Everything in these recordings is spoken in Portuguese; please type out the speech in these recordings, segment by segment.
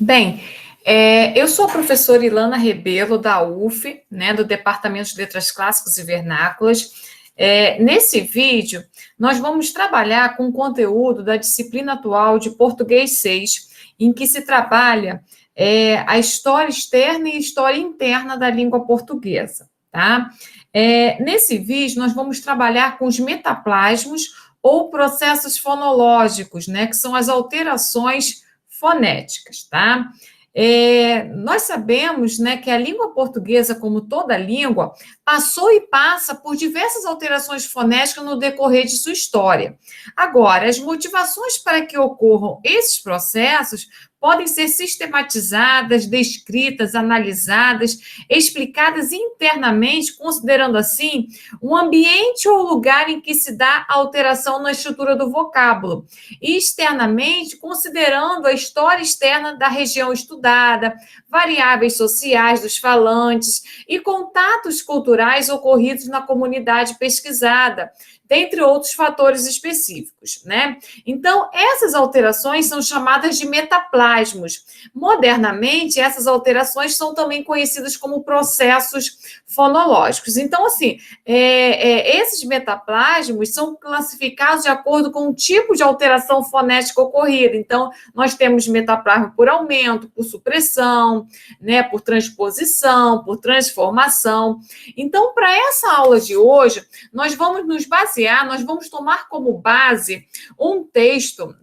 Bem, eu sou a professora Ilana Rebelo, da UF, né, do Departamento de Letras Clássicas e Vernáculas. Nesse vídeo, nós vamos trabalhar com o conteúdo da disciplina atual de Português 6, em que se trabalha a história externa e história interna da língua portuguesa, tá? Nesse vídeo, nós vamos trabalhar com os metaplasmos ou processos fonológicos, né, que são as alterações fonéticas, tá? Nós sabemos, né, que a língua portuguesa, como toda língua, passou e passa por diversas alterações fonéticas no decorrer de sua história. Agora, as motivações para que ocorram esses processos podem ser sistematizadas, descritas, analisadas, explicadas internamente, considerando assim um ambiente ou lugar em que se dá a alteração na estrutura do vocábulo, e externamente, considerando a história externa da região estudada, variáveis sociais dos falantes e contatos culturais ocorridos na comunidade pesquisada, dentre outros fatores específicos, né? Então, essas alterações são chamadas de metaplasmos. Modernamente, essas alterações são também conhecidas como processos fonológicos. Então, assim, esses metaplasmos são classificados de acordo com o tipo de alteração fonética ocorrida. Então, nós temos metaplasmo por aumento, por supressão, né, por transposição, por transformação. Então, para essa aula de hoje, nós vamos nos basear, nós vamos tomar como base um texto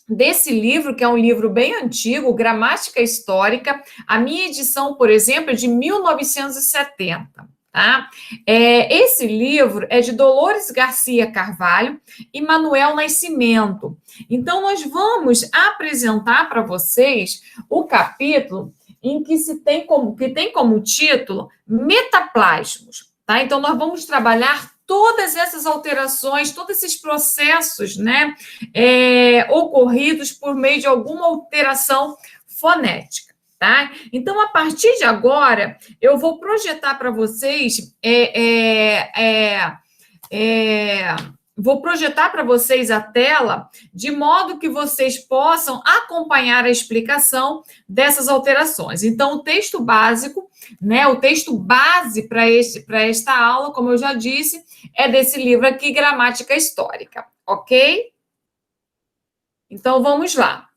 desse livro, que é um livro bem antigo, Gramática Histórica. A minha edição, por exemplo, é de 1970. Tá? Esse livro é de Dolores Garcia Carvalho e Manuel Nascimento. Então, nós vamos apresentar para vocês o capítulo em que tem como título Metaplasmos. Tá? Então, nós vamos trabalhar todas essas alterações, todos esses processos, né, ocorridos por meio de alguma alteração fonética. Tá? Então, a partir de agora, eu vou projetar para vocês vou projetar para vocês a tela de modo que vocês possam acompanhar a explicação dessas alterações. Então, o texto básico, né, o texto base para esta aula, como eu já disse, é desse livro aqui, Gramática Histórica, ok? Então, vamos lá.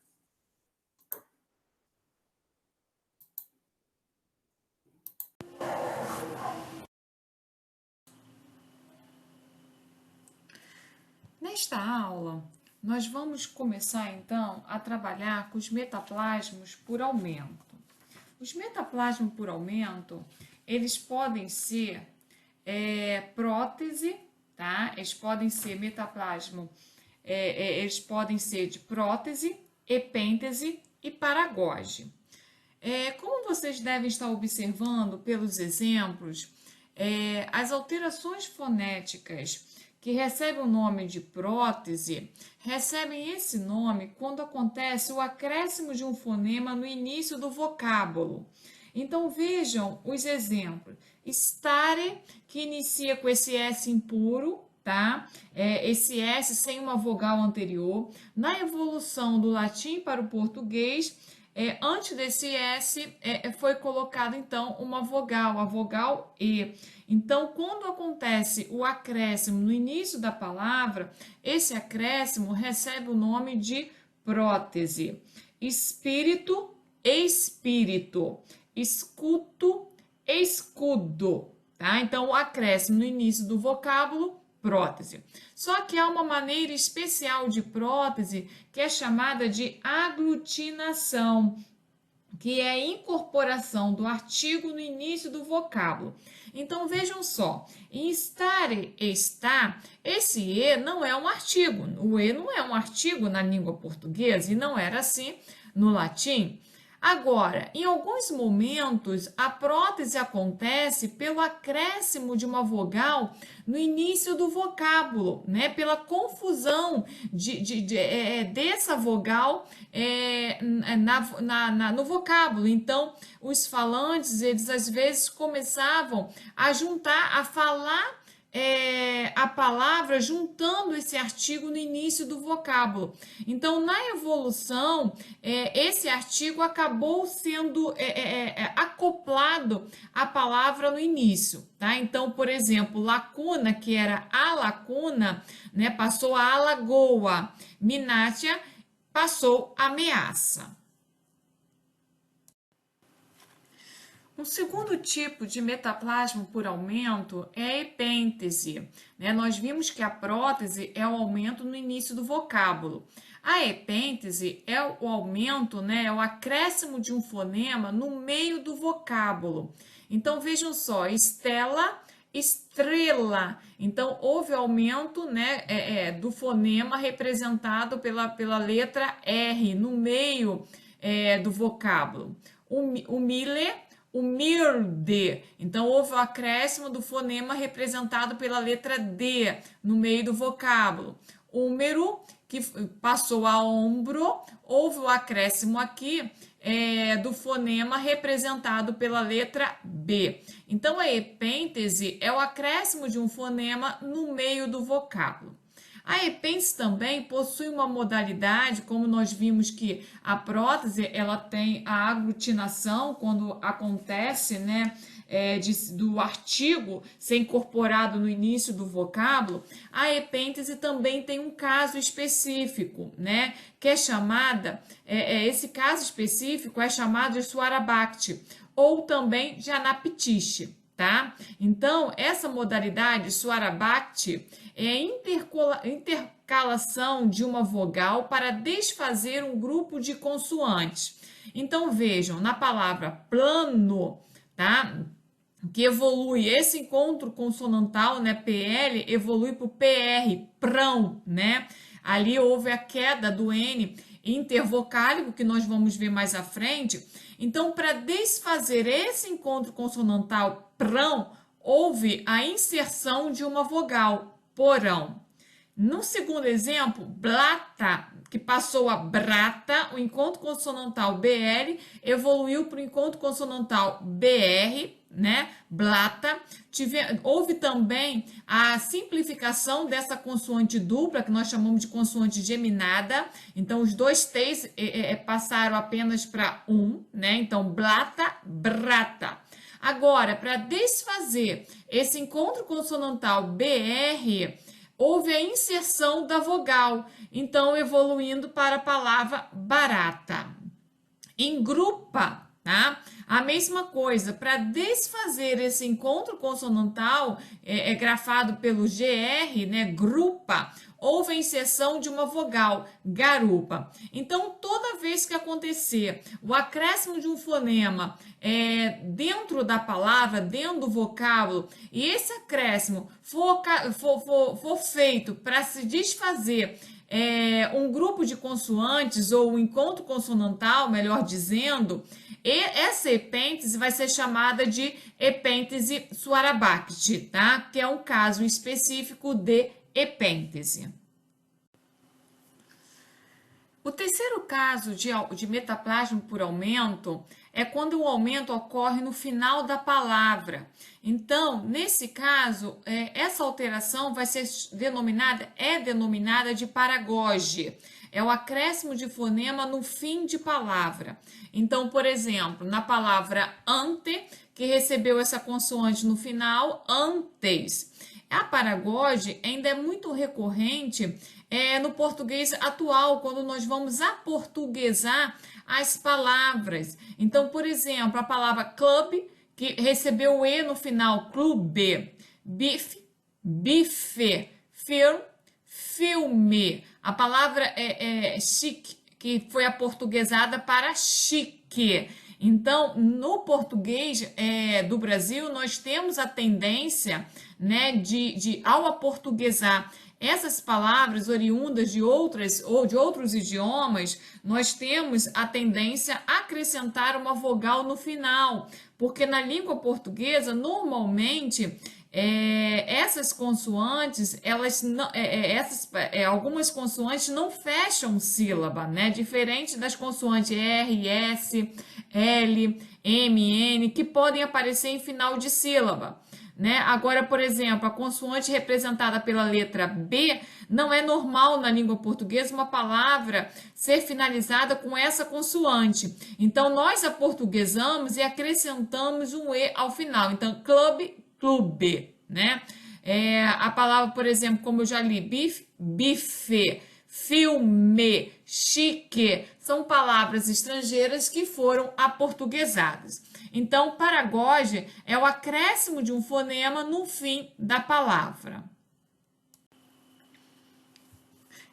Nesta aula, nós vamos começar, então, a trabalhar com os metaplasmos por aumento. Os metaplasmos por aumento, eles podem ser prótese, tá? Eles podem ser metaplasmo, eles podem ser de prótese, epêntese e paragoge. Como vocês devem estar observando pelos exemplos, as alterações fonéticas que recebem o nome de prótese, recebem esse nome quando acontece o acréscimo de um fonema no início do vocábulo. Então, vejam os exemplos. Stare, que inicia com esse S impuro, tá? Esse S sem uma vogal anterior. Na evolução do latim para o português, antes desse S, foi colocado, então, uma vogal, a vogal E. Então, quando acontece o acréscimo no início da palavra, esse acréscimo recebe o nome de prótese. Espírito, espírito. Escuto, escudo. Tá? Então, o acréscimo no início do vocábulo, prótese. Só que há uma maneira especial de prótese que é chamada de aglutinação, que é a incorporação do artigo no início do vocábulo. Então, vejam só, em stare e está, esse E não é um artigo. O E não é um artigo na língua portuguesa e não era assim no latim. Agora, em alguns momentos, a prótese acontece pelo acréscimo de uma vogal no início do vocábulo, né? Pela confusão dessa vogal no vocábulo. Então, os falantes, eles às vezes começavam a juntar, a falar a palavra juntando esse artigo no início do vocábulo. Então, na evolução, esse artigo acabou sendo acoplado à palavra no início, tá? Então, por exemplo, lacuna, que era a lacuna, né, passou a alagoa. Minatia passou a ameaça. Um segundo tipo de metaplasma por aumento é a epêntese, né? Nós vimos que a prótese é o aumento no início do vocábulo. A epêntese é o aumento, né? É o acréscimo de um fonema no meio do vocábulo. Então vejam só, estela, estrela. Então houve aumento, né? Do fonema representado pela letra R no meio do vocábulo. O mille, humilde. Então, houve o acréscimo do fonema representado pela letra D no meio do vocábulo. Húmero, que passou a ombro, houve o acréscimo aqui do fonema representado pela letra B. Então, a epêntese é o acréscimo de um fonema no meio do vocábulo. A epêntese também possui uma modalidade, como nós vimos que a prótese ela tem a aglutinação quando acontece, né, do artigo ser incorporado no início do vocábulo. A epêntese também tem um caso específico, né, que é chamada, esse caso específico é chamado de Swarabhakti ou também de Anaptiche. Tá? Então, essa modalidade Swarabhakti é a intercalação de uma vogal para desfazer um grupo de consoantes. Então, vejam, na palavra plano, tá? Que evolui, esse encontro consonantal, né, PL, evolui para o PR, prão, né? Ali houve a queda do N intervocálico, que nós vamos ver mais à frente. Então, para desfazer esse encontro consonantal prão, houve a inserção de uma vogal, porão. No segundo exemplo, blata, que passou a brata, o encontro consonantal BL evoluiu para o encontro consonantal BR, né? Blata. Houve também a simplificação dessa consoante dupla, que nós chamamos de consoante geminada. Então, os dois T's passaram apenas para um, né? Então, blata, brata. Agora, para desfazer esse encontro consonantal BR, houve a inserção da vogal, então evoluindo para a palavra barata. Engrupa, tá? A mesma coisa, para desfazer esse encontro consonantal grafado pelo GR, né, grupa, houve a inserção de uma vogal, garupa. Então, toda vez que acontecer o acréscimo de um fonema dentro da palavra, dentro do vocábulo, e esse acréscimo for feito para se desfazer um grupo de consoantes ou um encontro consonantal, melhor dizendo, e essa epêntese vai ser chamada de epêntese Swarabhakti, tá? Que é um caso específico de epêntese. O terceiro caso de metaplasma por aumento é quando o aumento ocorre no final da palavra. Então, nesse caso, essa alteração vai ser denominada de paragoge. É o acréscimo de fonema no fim de palavra. Então, por exemplo, na palavra ante, que recebeu essa consoante no final, antes. A paragoge ainda é muito recorrente no português atual, quando nós vamos aportuguesar as palavras. Então, por exemplo, a palavra club, que recebeu o E no final, clube, bife, bife, film, filme. A palavra chique, que foi aportuguesada para chique. Então, no português do Brasil, nós temos a tendência, né, ao aportuguesar essas palavras oriundas de outros idiomas, nós temos a tendência a acrescentar uma vogal no final, porque na língua portuguesa, normalmente, essas consoantes, algumas consoantes não fecham sílaba, né? Diferente das consoantes R, S, L, M, N, que podem aparecer em final de sílaba. né? Agora, por exemplo, a consoante representada pela letra B, não é normal na língua portuguesa uma palavra ser finalizada com essa consoante. Então, nós aportuguesamos e acrescentamos um E ao final. Então, clube, clube, né? A palavra, por exemplo, como eu já li, bife, bife, filme, chique, são palavras estrangeiras que foram aportuguesadas. Então, paragoge é o acréscimo de um fonema no fim da palavra.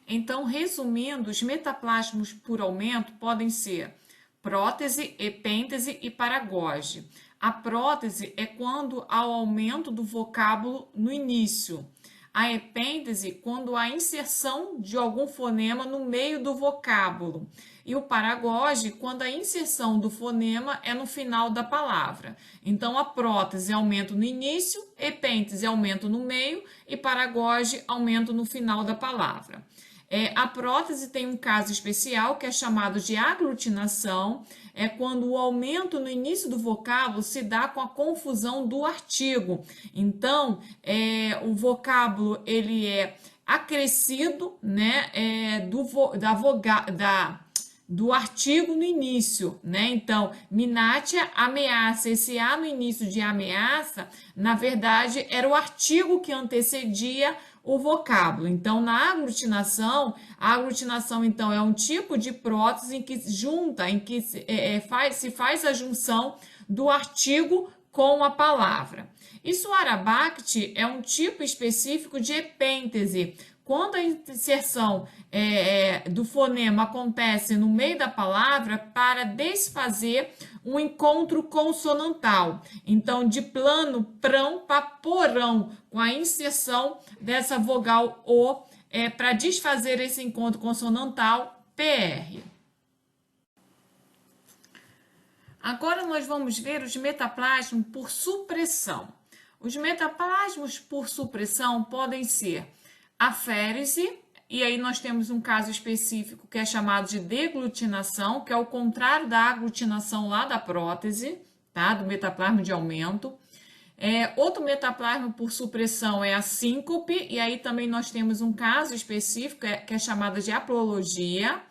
Então, resumindo, os metaplasmos por aumento podem ser prótese, epêntese e paragoge. A prótese é quando há o aumento do vocábulo no início. A epêntese, quando há inserção de algum fonema no meio do vocábulo. E o paragoge, quando a inserção do fonema é no final da palavra. Então, a prótese é aumento no início, epêntese é aumento no meio e paragoge aumento no final da palavra. A prótese tem um caso especial que é chamado de aglutinação, é quando o aumento no início do vocábulo se dá com a confusão do artigo. Então, o vocábulo ele é acrescido, né, do artigo no início, né? Então, Minatia ameaça. Esse A no início de ameaça, na verdade, era o artigo que antecedia o vocábulo. Então, na aglutinação, a aglutinação, então, é um tipo de prótese em que junta, em que se faz a junção do artigo com a palavra. E Suarabhakti é um tipo específico de epêntese. Quando a inserção do fonema acontece no meio da palavra para desfazer um encontro consonantal. Então, de plano, prão para porão, com a inserção dessa vogal O para desfazer esse encontro consonantal, PR. Agora nós vamos ver os metaplasmos por supressão. Os metaplasmos por supressão podem ser aférese, e aí nós temos um caso específico que é chamado de deglutinação, que é o contrário da aglutinação lá da prótese, tá? Do metaplasma de aumento. Outro metaplasma por supressão é a síncope, e aí também nós temos um caso específico que é chamado de aplologia.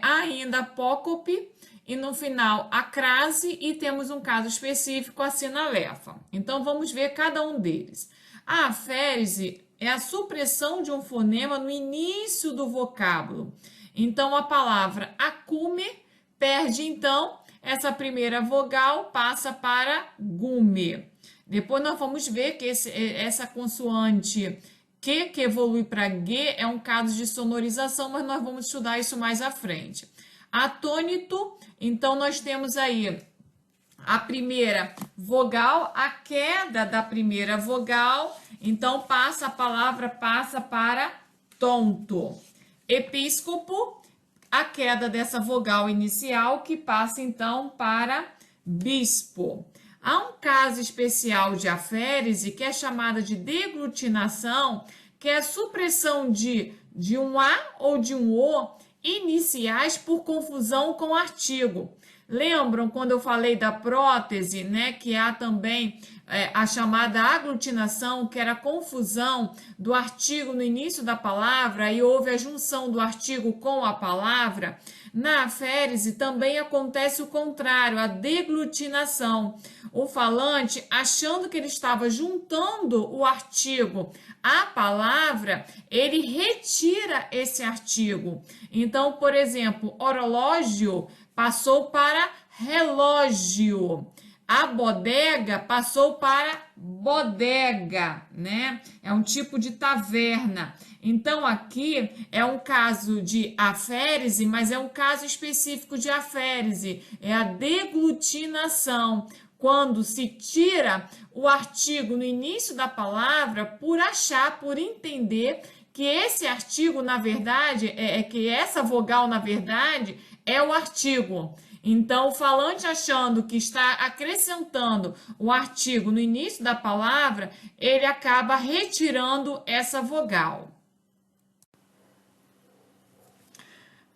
Há ainda a apócope, e no final a crase, e temos um caso específico, a sinalefa. Então vamos ver cada um deles. A aférese é a supressão de um fonema no início do vocábulo. Então, a palavra acume perde, então, essa primeira vogal, passa para gume. Depois nós vamos ver que essa consoante que evolui para G é um caso de sonorização, mas nós vamos estudar isso mais à frente. Atônito, então nós temos aí a primeira vogal, a queda da primeira vogal, então a palavra passa para tonto. Episcopo, a queda dessa vogal inicial que passa então para bispo. Há um caso especial de aférese que é chamada de deglutinação, que é a supressão de um A ou de um O iniciais por confusão com o artigo. Lembram quando eu falei da prótese, né, que há também a chamada aglutinação, que era a confusão do artigo no início da palavra e houve a junção do artigo com a palavra? Na aférese também acontece o contrário, a deglutinação. O falante, achando que ele estava juntando o artigo à palavra, ele retira esse artigo. Então, por exemplo, orológio passou para relógio. A bodega passou para bodega, né? É um tipo de taverna. Então, aqui é um caso de aférese, mas é um caso específico de aférese. É a deglutinação, quando se tira o artigo no início da palavra por achar, por entender que esse artigo, na verdade, que essa vogal, na verdade, é o artigo. Então, o falante achando que está acrescentando o artigo no início da palavra, ele acaba retirando essa vogal.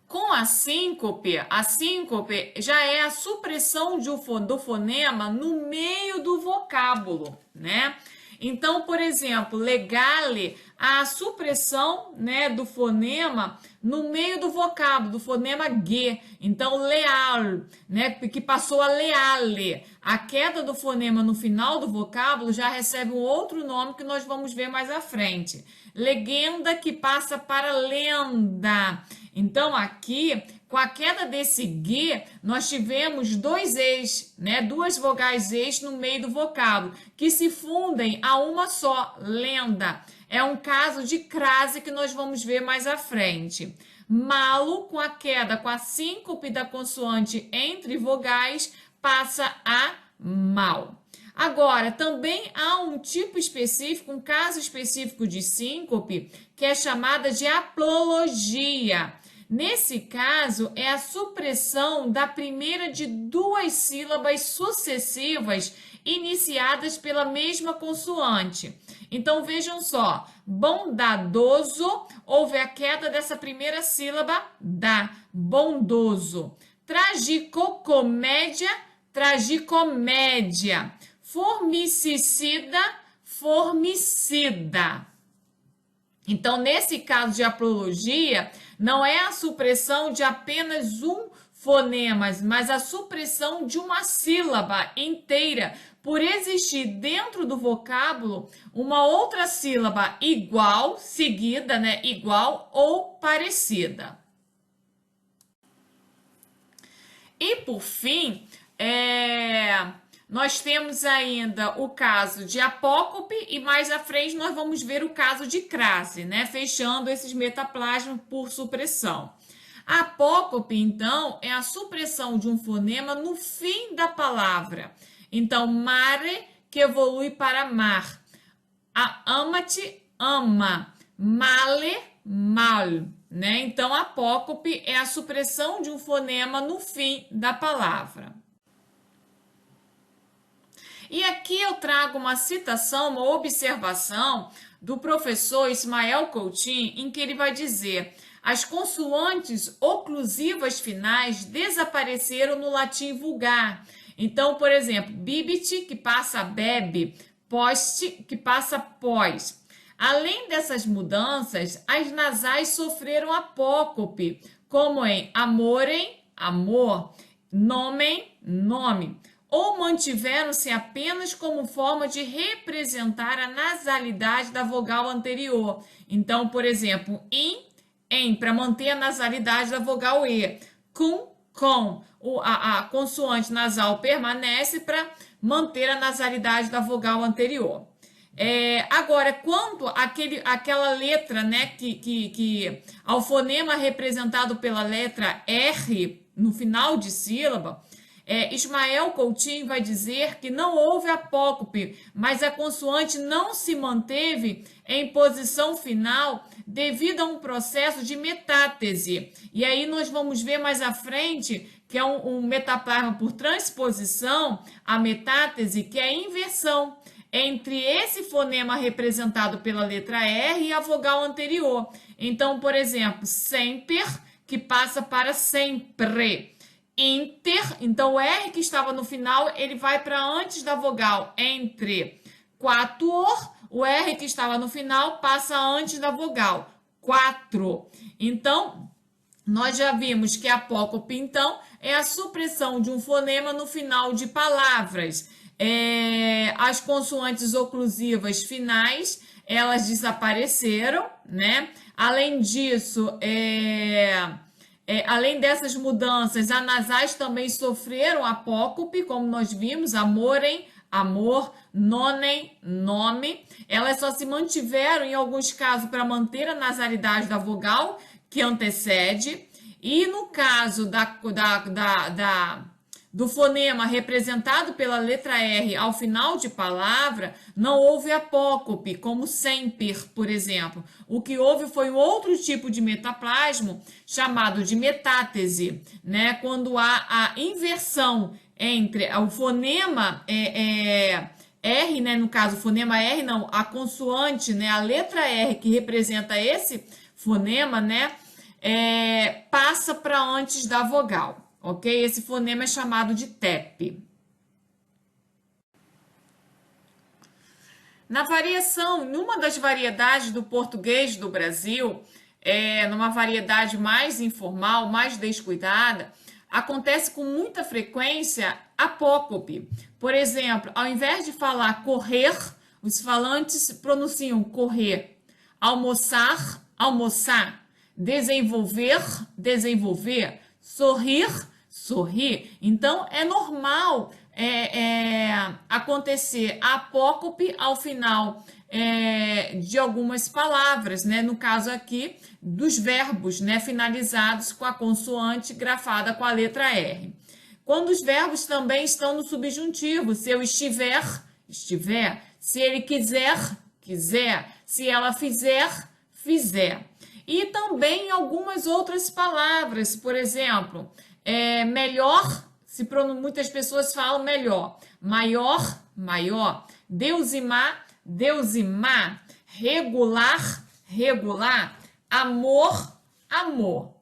Com Com a síncope já é a supressão do fonema no meio do vocábulo, né? Então, por exemplo, legale, a supressão, né, do fonema no meio do vocábulo, do fonema G. Então, leal, né, que passou a leale. A queda do fonema no final do vocábulo já recebe um outro nome que nós vamos ver mais à frente. Legenda, que passa para lenda. Então, aqui, com a queda desse G, nós tivemos dois e's, né? Duas vogais e's no meio do vocábulo, que se fundem a uma só, lenda. É um caso de crase que nós vamos ver mais à frente. Malo, com a queda, com a síncope da consoante entre vogais, passa a mal. Agora, também há um tipo específico, um caso específico de síncope, que é chamada de aplologia. Nesse caso, é a supressão da primeira de duas sílabas sucessivas iniciadas pela mesma consoante. Então, vejam só, bondadoso, houve a queda dessa primeira sílaba, da, bondoso. Tragicomédia, tragicomédia. Formicida, formicida. Então, nesse caso de aplologia, não é a supressão de apenas um fonema, mas a supressão de uma sílaba inteira, por existir dentro do vocábulo uma outra sílaba igual, seguida, né, igual ou parecida. E, por fim, nós temos ainda o caso de apócope e mais à frente nós vamos ver o caso de crase, né? Fechando esses metaplasmas por supressão. A apócope, então, é a supressão de um fonema no fim da palavra. Então, mare, que evolui para mar. Ama-te, ama. Male, mal. Né? Então, apócope é a supressão de um fonema no fim da palavra. E aqui eu trago uma citação, uma observação do professor Ismael Coutinho, em que ele vai dizer: as consoantes oclusivas finais desapareceram no latim vulgar. Então, por exemplo, bibite, que passa bebe, poste, que passa pós. Além dessas mudanças, as nasais sofreram apócope, como em amorem, amor, nomen, nome, ou mantiveram-se apenas como forma de representar a nasalidade da vogal anterior. Então, por exemplo, em, para manter a nasalidade da vogal E. Com, a consoante nasal permanece para manter a nasalidade da vogal anterior. Agora, quando aquela letra, né, que ao fonema representado pela letra R no final de sílaba, Ismael Coutinho vai dizer que não houve apócope, mas a consoante não se manteve em posição final devido a um processo de metátese. E aí nós vamos ver mais à frente que é um metaplasma por transposição, a metátese, que é a inversão entre esse fonema representado pela letra R e a vogal anterior. Então, por exemplo, semper, que passa para sempre. Inter, então o R que estava no final, ele vai para antes da vogal. Entre quatuor, o R que estava no final passa antes da vogal. Quatro. Então, nós já vimos que a apócope, então, é a supressão de um fonema no final de palavras. As consoantes oclusivas finais, elas desapareceram, né? Além disso, além dessas mudanças, as nasais também sofreram apócope, como nós vimos, amorem, amor, nonem, nome. Elas só se mantiveram, em alguns casos, para manter a nasalidade da vogal que antecede. E no caso do fonema representado pela letra R ao final de palavra, não houve apócope, como semper, por exemplo. O que houve foi um outro tipo de metaplasmo, chamado de metátese, né? Quando há a inversão entre o fonema R, né? No caso, o fonema R, não, a consoante, né? A letra R que representa esse fonema, né? Passa passa para antes da vogal, ok? Esse fonema é chamado de TEP. Na variação, numa das variedades do português do Brasil, numa variedade mais informal, mais descuidada, acontece com muita frequência apócope. Por exemplo, ao invés de falar correr, os falantes pronunciam correr. Almoçar, almoçar. Desenvolver, desenvolver. Sorrir, sorrir. Então, é normal acontecer apócope ao final de algumas palavras, né? No caso aqui, dos verbos, né? Finalizados com a consoante grafada com a letra R. Quando os verbos também estão no subjuntivo, se eu estiver, estiver, se ele quiser, quiser, se ela fizer, fizer. E também algumas outras palavras, por exemplo, melhor, muitas pessoas falam melhor, maior, maior, deusimar, deusimar, regular, regular, amor, amor.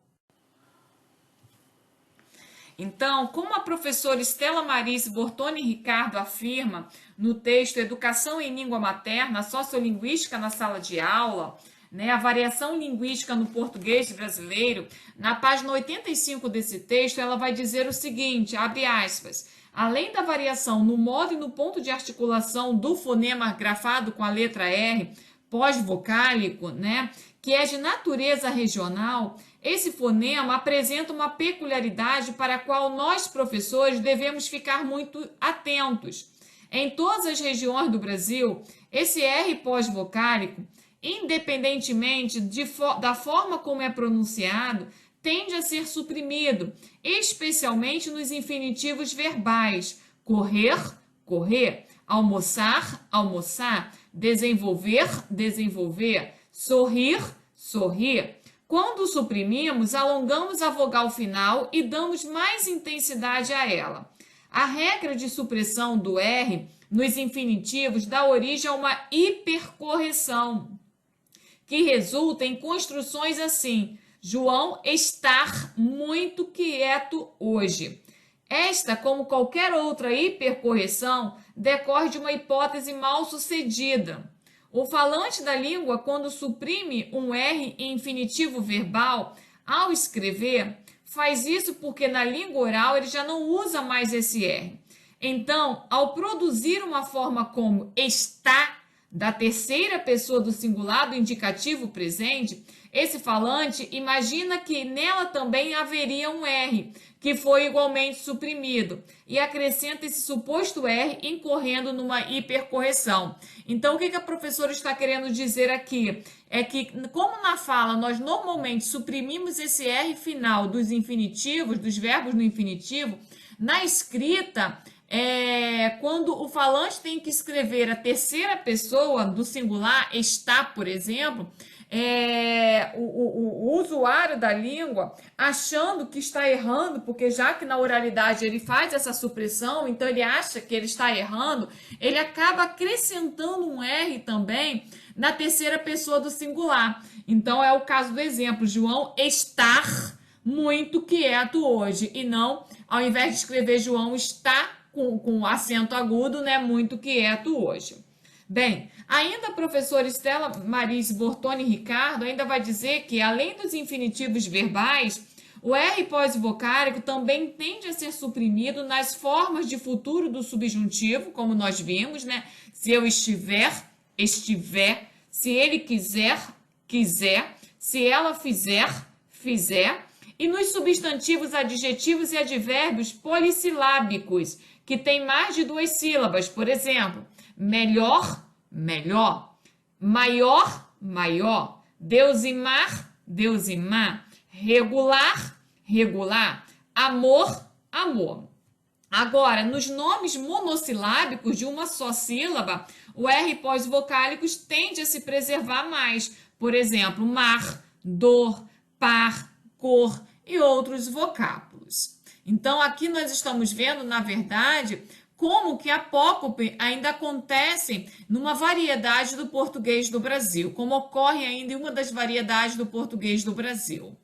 Então, como a professora Estela Marice Bortoni Ricardo afirma no texto Educação em Língua Materna, Sociolinguística na Sala de Aula, né, a variação linguística no português brasileiro, na página 85 desse texto, ela vai dizer o seguinte, abre aspas, além da variação no modo e no ponto de articulação do fonema grafado com a letra R, pós-vocálico, né, que é de natureza regional, esse fonema apresenta uma peculiaridade para a qual nós, professores, devemos ficar muito atentos. Em todas as regiões do Brasil, esse R pós-vocálico, independentemente da forma como é pronunciado, tende a ser suprimido, especialmente nos infinitivos verbais, correr, correr, almoçar, almoçar, desenvolver, desenvolver, sorrir, sorrir. Quando suprimimos, alongamos a vogal final e damos mais intensidade a ela. A regra de supressão do R nos infinitivos dá origem a uma hipercorreção, que resulta em construções assim: João estar muito quieto hoje. Esta, como qualquer outra hipercorreção, decorre de uma hipótese mal sucedida. O falante da língua, quando suprime um R em infinitivo verbal, ao escrever, faz isso porque na língua oral ele já não usa mais esse R. Então, ao produzir uma forma como está, da terceira pessoa do singular do indicativo presente, esse falante imagina que nela também haveria um R, que foi igualmente suprimido, e acrescenta esse suposto R incorrendo numa hipercorreção. Então, o que a professora está querendo dizer aqui? É que, como na fala nós normalmente suprimimos esse R final dos infinitivos, dos verbos no infinitivo, na escrita, quando o falante tem que escrever a terceira pessoa do singular, está, por exemplo, o usuário da língua achando que está errando, porque já que na oralidade ele faz essa supressão, então ele acha que ele está errando, ele acaba acrescentando um R também na terceira pessoa do singular. Então é o caso do exemplo, João estar muito quieto hoje, e não, ao invés de escrever João está com acento agudo, né, muito quieto hoje. Bem, ainda a professora Estela Marice Bortoni Ricardo ainda vai dizer que, além dos infinitivos verbais, o R pós-vocálico também tende a ser suprimido nas formas de futuro do subjuntivo, como nós vimos, né? Se eu estiver, estiver, se ele quiser, quiser, se ela fizer, fizer, e nos substantivos adjetivos e advérbios polissilábicos, que tem mais de 2 sílabas, por exemplo, melhor, melhor, maior, maior, deusimar, deusimar, regular, regular, amor, amor. Agora, nos nomes monossilábicos de uma só sílaba, o R pós-vocálicos tende a se preservar mais. Por exemplo, mar, dor, par, cor e outros vocábulos. Então, aqui nós estamos vendo, na verdade, como que a apócope ainda acontece numa variedade do português do Brasil, como ocorre ainda em uma das variedades do português do Brasil.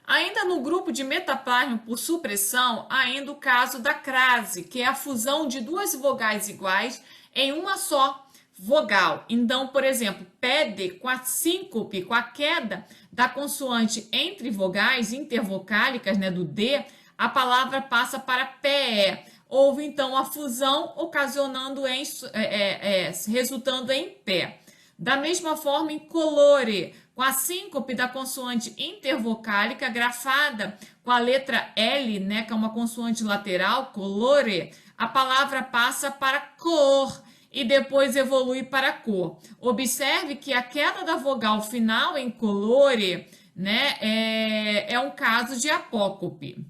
Ainda no grupo de metaplasma por supressão, ainda o caso da crase, que é a fusão de duas vogais iguais em uma só vogal. Então, por exemplo, pede com a síncope, com a queda da consoante entre vogais intervocálicas, né, do D, a palavra passa para PE. Houve então a fusão, resultando em pé. Da mesma forma, em colore, com a síncope da consoante intervocálica grafada com a letra L, né, que é uma consoante lateral, colore, a palavra passa para cor e depois evolui para cor. Observe que a queda da vogal final em colore, né, é um caso de apócope.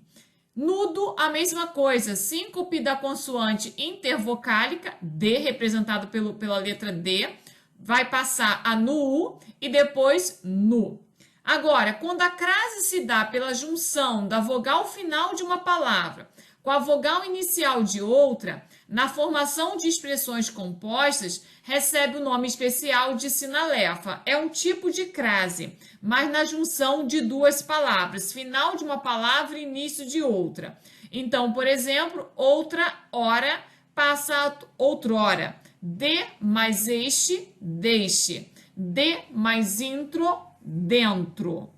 Nudo, a mesma coisa, síncope da consoante intervocálica, D, representado pela letra D, vai passar a nu e depois nu. Agora, quando a crase se dá pela junção da vogal final de uma palavra com a vogal inicial de outra, na formação de expressões compostas, recebe o nome especial de sinalefa. É um tipo de crase, mas na junção de duas palavras, final de uma palavra e início de outra. Então, por exemplo, outra hora passa a outrora. De mais este, deixe. De mais intro, dentro.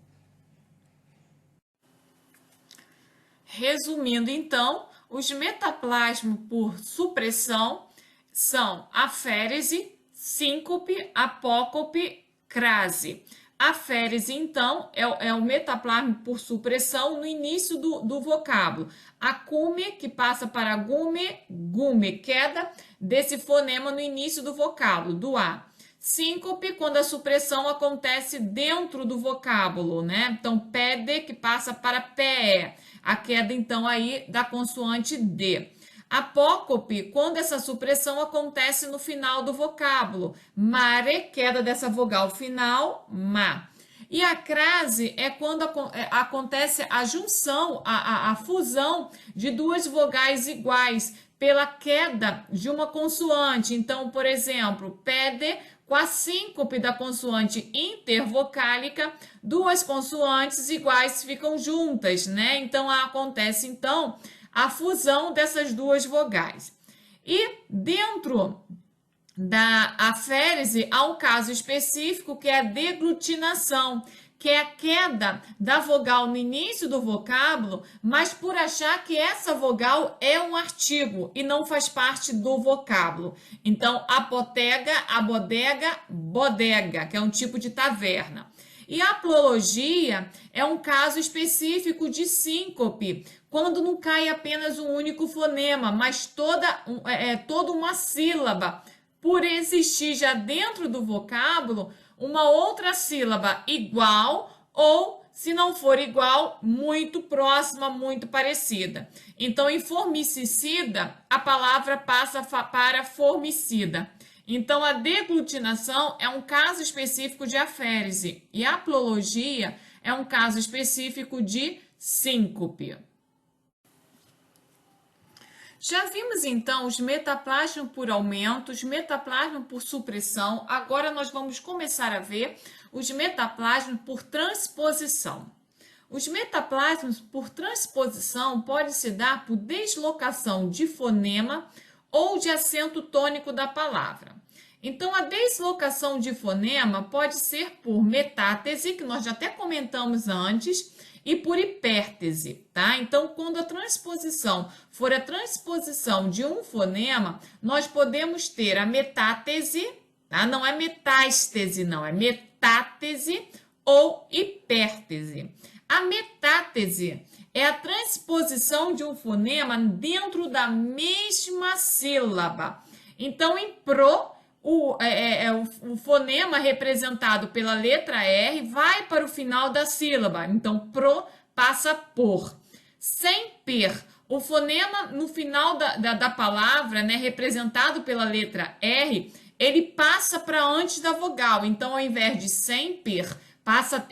Resumindo, então, os metaplasmos por supressão são aférese, síncope, apócope, crase. Aférese, então, é o metaplasma por supressão no início do vocábulo. Acume, que passa para gume, gume, queda desse fonema no início do vocábulo, do A. Síncope, quando a supressão acontece dentro do vocábulo, né? Então, pede, que passa para pé, a queda, então, aí da consoante D. Apócope, quando essa supressão acontece no final do vocábulo. Mare, queda dessa vogal final, ma. E a crase é quando acontece a junção, a fusão de duas vogais iguais pela queda de uma consoante. Então, por exemplo, pede com a síncope da consoante intervocálica, duas consoantes iguais ficam juntas, né? Então, acontece, então, a fusão dessas duas vogais. E dentro da aférese há um caso específico que é a deglutinação, que é a queda da vogal no início do vocábulo, mas por achar que essa vogal é um artigo e não faz parte do vocábulo. Então, apotega, abodega, bodega, que é um tipo de taverna. E a plologia é um caso específico de síncope, quando não cai apenas um único fonema, mas toda uma sílaba, por existir já dentro do vocábulo uma outra sílaba igual ou, se não for igual, muito próxima, muito parecida. Então, em formicida, a palavra passa para formicida. Então, a deglutinação é um caso específico de aférese e a plologia é um caso específico de síncope. Já vimos então os metaplasmas por aumento, os metaplasmas por supressão. Agora nós vamos começar a ver os metaplasmas por transposição. Os metaplasmas por transposição podem se dar por deslocação de fonema ou de acento tônico da palavra. Então, a deslocação de fonema pode ser por metátese, que nós já até comentamos antes, e por hipértese, tá? Então, quando a transposição for a transposição de um fonema, nós podemos ter a metátese, tá? Não é metástese, não, é metátese ou hipértese. A metátese é a transposição de um fonema dentro da mesma sílaba. Então, em pro, o fonema representado pela letra R vai para o final da sílaba. Então, pro passa por. Sem per, o fonema no final da palavra, né, representado pela letra R, ele passa para antes da vogal. Então, ao invés de sem per, passa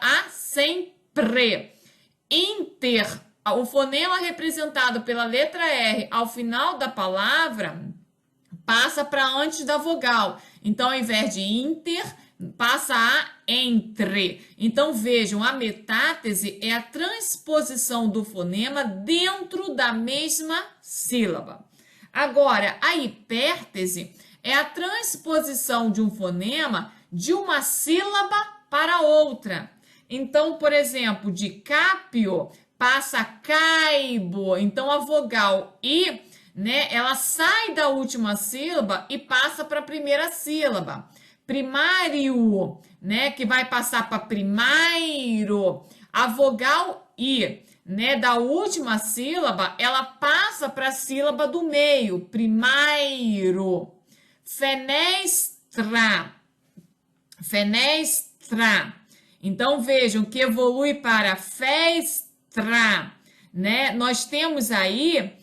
a sempre. Inter, o fonema representado pela letra R ao final da palavra passa para antes da vogal. Então, ao invés de inter, passa a entre. Então, vejam, a metátese é a transposição do fonema dentro da mesma sílaba. Agora, a hipértese é a transposição de um fonema de uma sílaba para outra. Então, por exemplo, de cápio passa a caibo. Então, a vogal I, né, ela sai da última sílaba e passa para a primeira sílaba. Primário, né, que vai passar para primeiro. A vogal I, né, da última sílaba, ela passa para a sílaba do meio, primeiro. Fenestra, fenestra. Então vejam que evolui para festra, né? Nós temos aí,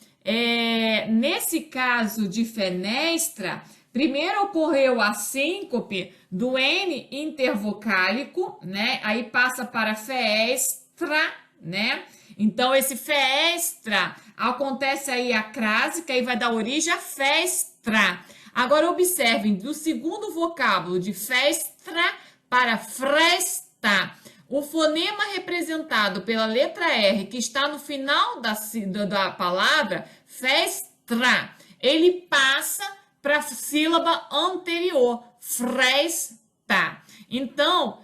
nesse caso de fenestra, primeiro ocorreu a síncope do N intervocálico, né? Aí passa para festra, né? Então, esse festra, acontece aí a crásica e vai dar origem a festra. Agora, observem, do segundo vocábulo de festra para fresta, o fonema representado pela letra R, que está no final da palavra, festra, ele passa para a sílaba anterior, fresta. Então,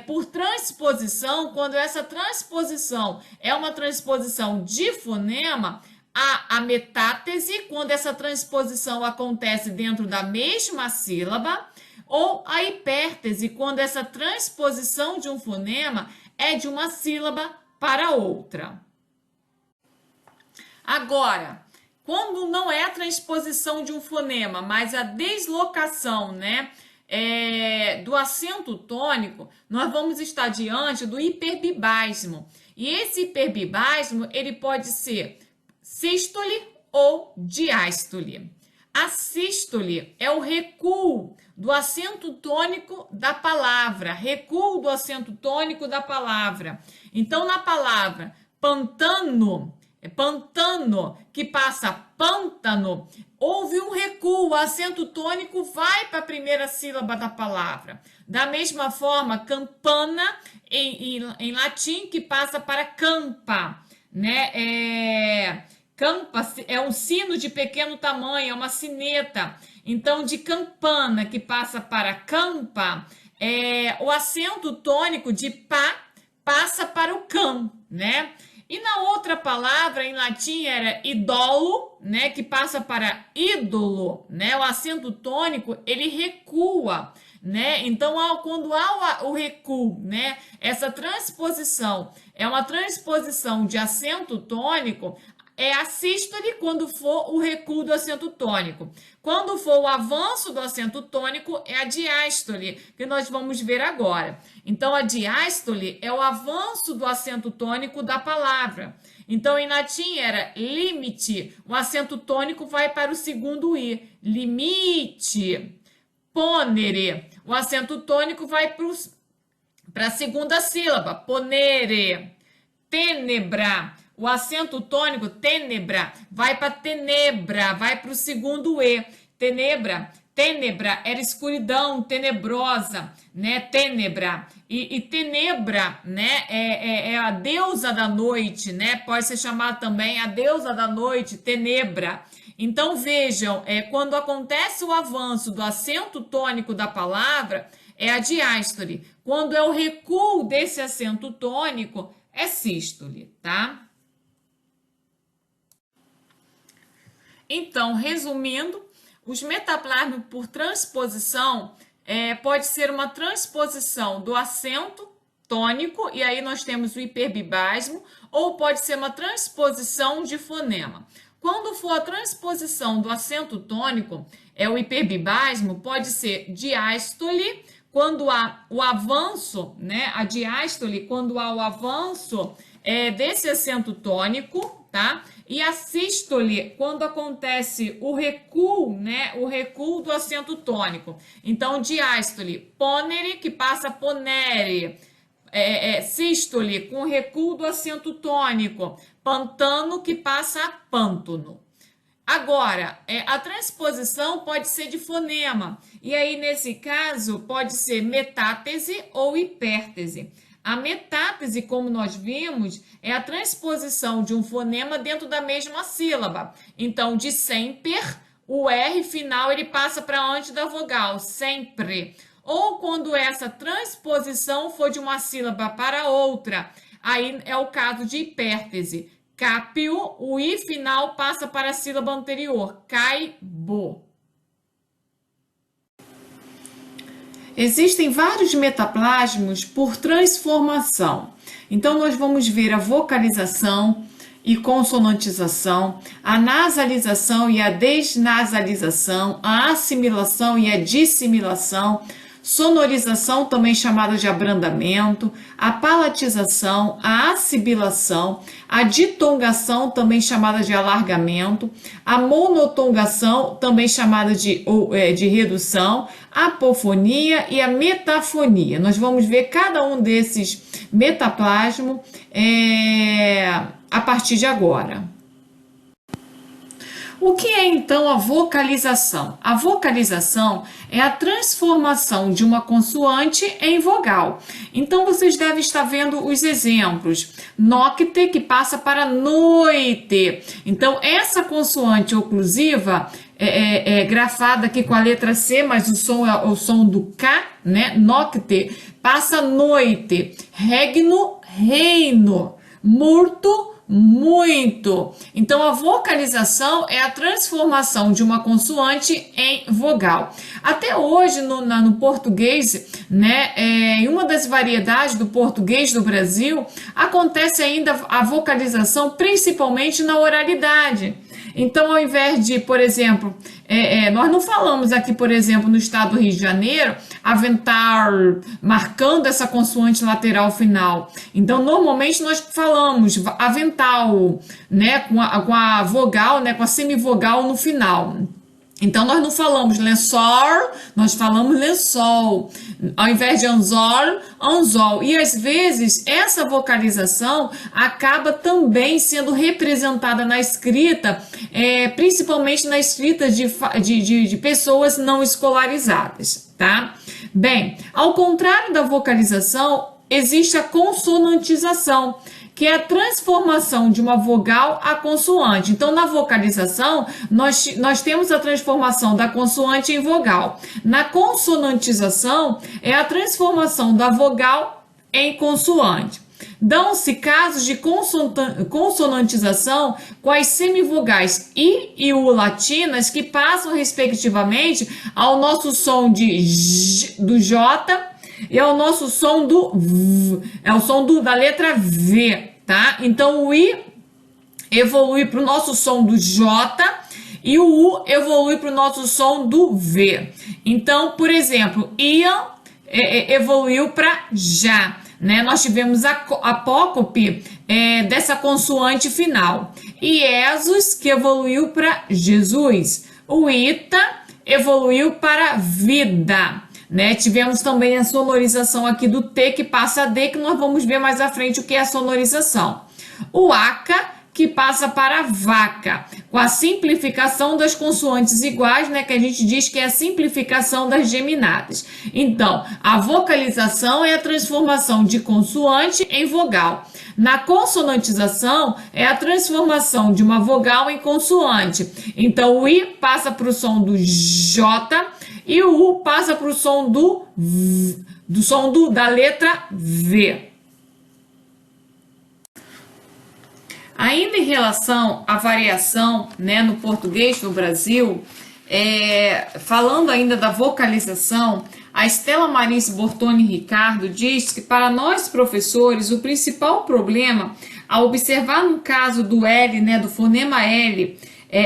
por transposição, quando essa transposição é uma transposição de fonema, a metátese, quando essa transposição acontece dentro da mesma sílaba, ou a hipértese, quando essa transposição de um fonema é de uma sílaba para outra. Agora, quando não é a transposição de um fonema, mas a deslocação, né, do acento tônico, nós vamos estar diante do hiperbibasmo. E esse hiperbibasmo, ele pode ser sístole ou diástole. A sístole é o recuo do acento tônico da palavra, recuo do acento tônico da palavra. Então, na palavra pantano, pantano, que passa pântano, houve um recuo, o acento tônico vai para a primeira sílaba da palavra. Da mesma forma, campana, em latim, que passa para campa, né? Campa é um sino de pequeno tamanho, é uma sineta. Então, de campana, que passa para campa, o acento tônico de pá passa para o cam, né? E na outra palavra, em latim, era idolo, né? Que passa para ídolo, né? O acento tônico, ele recua, né? Então, quando há o recuo, né? Essa transposição é uma transposição de acento tônico, é a sístole quando for o recuo do acento tônico. Quando for o avanço do acento tônico, é a diástole, que nós vamos ver agora. Então, a diástole é o avanço do acento tônico da palavra. Então, em latim era limite, o acento tônico vai para o segundo I. Limite. Ponere, o acento tônico vai para a segunda sílaba. Ponere. Tenebra, o acento tônico, tenebra, vai para tenebra, vai para o segundo E. Tenebra, tenebra era escuridão, tenebrosa, né? Tenebra. E tenebra, né? É a deusa da noite, né? Pode ser chamada também a deusa da noite, tenebra. Então vejam, quando acontece o avanço do acento tônico da palavra, é a diástole. Quando é o recuo desse acento tônico, é sístole, tá? Então, resumindo, os metaplasmas por transposição pode ser uma transposição do acento tônico, e aí nós temos o hiperbibasmo, ou pode ser uma transposição de fonema. Quando for a transposição do acento tônico, o hiperbibasmo, pode ser diástole, quando há o avanço, né? A diástole, quando há o avanço desse acento tônico, tá? E a sístole, quando acontece o recuo, né? O recuo do acento tônico. Então, diástole, ponere, que passa ponere. Sístole, com recuo do acento tônico. Pantano, que passa a pântano. Agora, a transposição pode ser de fonema, e aí nesse caso pode ser metátese ou hipértese. A metátese, como nós vimos, é a transposição de um fonema dentro da mesma sílaba. Então, de sempre, o R final ele passa para antes da vogal, sempre. Ou quando essa transposição for de uma sílaba para outra, aí é o caso de hipértese. Cápio, o I final passa para a sílaba anterior, caibo. Existem vários metaplasmos por transformação. Então, nós vamos ver a vocalização e consonantização, a nasalização e a desnasalização, a assimilação e a dissimilação, sonorização, também chamada de abrandamento, a palatização, a assibilação, a ditongação, também chamada de alargamento, a monotongação, também chamada de redução, a apofonia e a metafonia. Nós vamos ver cada um desses metaplasmos a partir de agora. O que é então a vocalização? A vocalização é a transformação de uma consoante em vogal. Então vocês devem estar vendo os exemplos. Nocte, que passa para noite. Então essa consoante oclusiva é grafada aqui com a letra C, mas o som é o som do K, né? Nocte passa noite. Regno, reino. Morto, muito. Então, a vocalização é a transformação de uma consoante em vogal. Até hoje, no português, né, em uma das variedades do português do Brasil, acontece ainda a vocalização principalmente na oralidade. Então, ao invés de, por exemplo, nós não falamos aqui, por exemplo, no estado do Rio de Janeiro, aventar, marcando essa consoante lateral final. Então, normalmente nós falamos avental, né, com a vogal, né, com a semivogal no final. Então, nós não falamos lençol, nós falamos lençol. Ao invés de anzol, anzol. E, às vezes, essa vocalização acaba também sendo representada na escrita, principalmente na escrita de pessoas não escolarizadas, tá? Bem, ao contrário da vocalização, existe a consonantização, que é a transformação de uma vogal a consoante. Então, na vocalização, nós temos a transformação da consoante em vogal. Na consonantização, é a transformação da vogal em consoante. Dão-se casos de consonantização com as semivogais I e U latinas, que passam, respectivamente, ao nosso som do J e ao nosso som do V, é o som da letra V, tá? Então, o I evolui para o nosso som do J e o U evolui para o nosso som do V. Então, por exemplo, Ian evoluiu para Já, né? Nós tivemos apócope dessa consoante final. E Jesus, que evoluiu para Jesus. O Ita evoluiu para vida. Né? Tivemos também a sonorização aqui do T, que passa a D, que nós vamos ver mais à frente o que é a sonorização. O ACA, que passa para vaca, com a simplificação das consoantes iguais, né, que a gente diz que é a simplificação das geminadas. Então, a vocalização é a transformação de consoante em vogal. Na consonantização, é a transformação de uma vogal em consoante. Então, o I passa para o som do J, e o U passa para o som do V, da letra V. Ainda em relação à variação, né, no português no Brasil, falando ainda da vocalização, a Estela Marice Bortoni Ricardo diz que para nós professores o principal problema a observar no caso do L, né, do fonema L,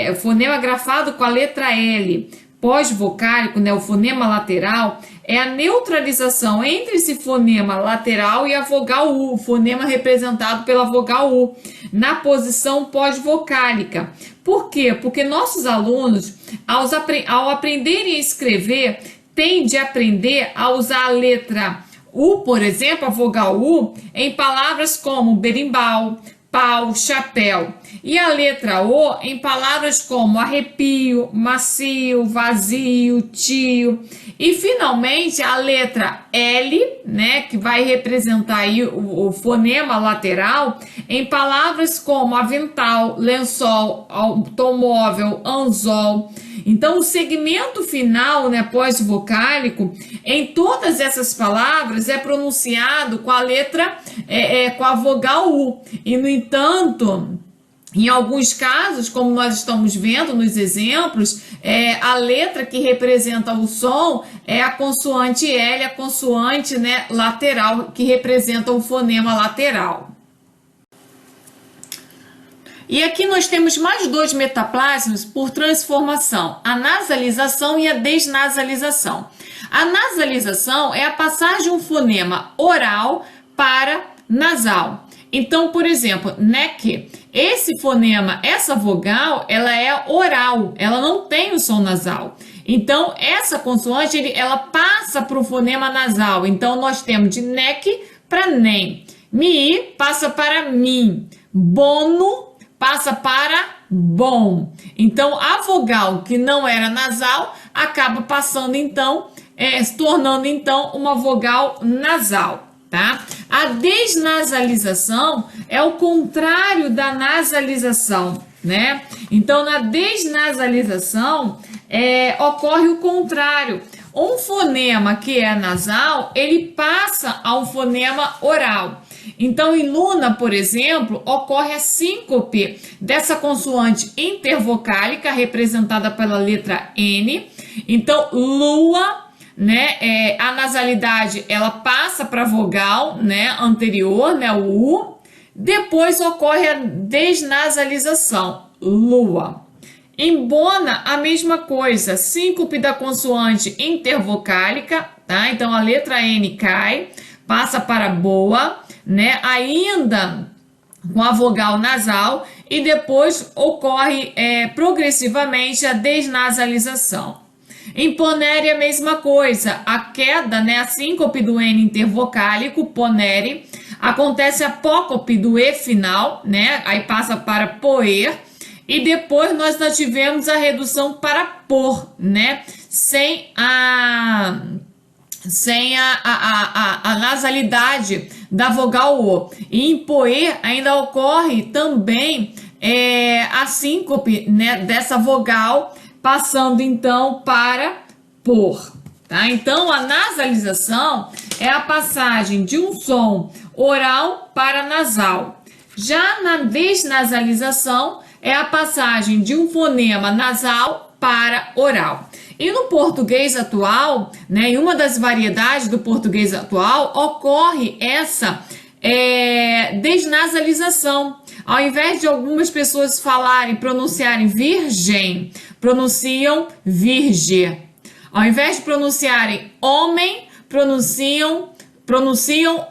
o fonema grafado com a letra L, pós-vocálico, né, o fonema lateral, é a neutralização entre esse fonema lateral e a vogal U, o fonema representado pela vogal U, na posição pós-vocálica. Por quê? Porque nossos alunos, ao aprenderem a escrever, tendem a aprender a usar a letra U, por exemplo, a vogal U, em palavras como berimbau, pau, chapéu. E a letra O em palavras como arrepio, macio, vazio, tio. E finalmente a letra L, né, que vai representar aí o fonema lateral em palavras como avental, lençol, automóvel, anzol. Então, o segmento final, né, pós-vocálico, em todas essas palavras é pronunciado com a letra, com a vogal U. E, no entanto, em alguns casos, como nós estamos vendo nos exemplos, a letra que representa o som é a consoante L, a consoante, né, lateral, que representa o fonema lateral. E aqui nós temos mais dois metaplasmas por transformação, a nasalização e a desnasalização. A nasalização é a passagem de um fonema oral para nasal. Então, por exemplo, neck, esse fonema, essa vogal, ela é oral, ela não tem o som nasal. Então, essa consoante, ela passa para o fonema nasal. Então, nós temos de neck para nem. Mi passa para mim. Bono passa para bom. Então, a vogal que não era nasal acaba passando, então, se tornando, então, uma vogal nasal, tá? A desnasalização é o contrário da nasalização, né? Então, na desnasalização, ocorre o contrário. Um fonema que é nasal, ele passa a um fonema oral. Então, em Luna, por exemplo, ocorre a síncope dessa consoante intervocálica, representada pela letra N. Então, lua, né, a nasalidade, ela passa para a vogal, né, anterior, né, o U. Depois ocorre a desnasalização, lua. Em Bona, a mesma coisa, síncope da consoante intervocálica, tá? Então, a letra N cai, passa para boa, né? Ainda com a vogal nasal, e depois ocorre progressivamente a desnasalização. Em Ponere, a mesma coisa, a queda, né, a síncope do N intervocálico, Ponere, acontece a apócope do E final, né? Aí passa para poer, e depois nós já tivemos a redução para por, né? Sem a nasalidade da vogal O. E em poer ainda ocorre também a síncope, né, dessa vogal, passando então para por. Tá? Então, a nasalização é a passagem de um som oral para nasal. Já na desnasalização, é a passagem de um fonema nasal para oral. E no português atual, né, em uma das variedades do português atual, ocorre essa desnasalização. Ao invés de algumas pessoas pronunciarem virgem, pronunciam virgem. Ao invés de pronunciarem homem, pronunciam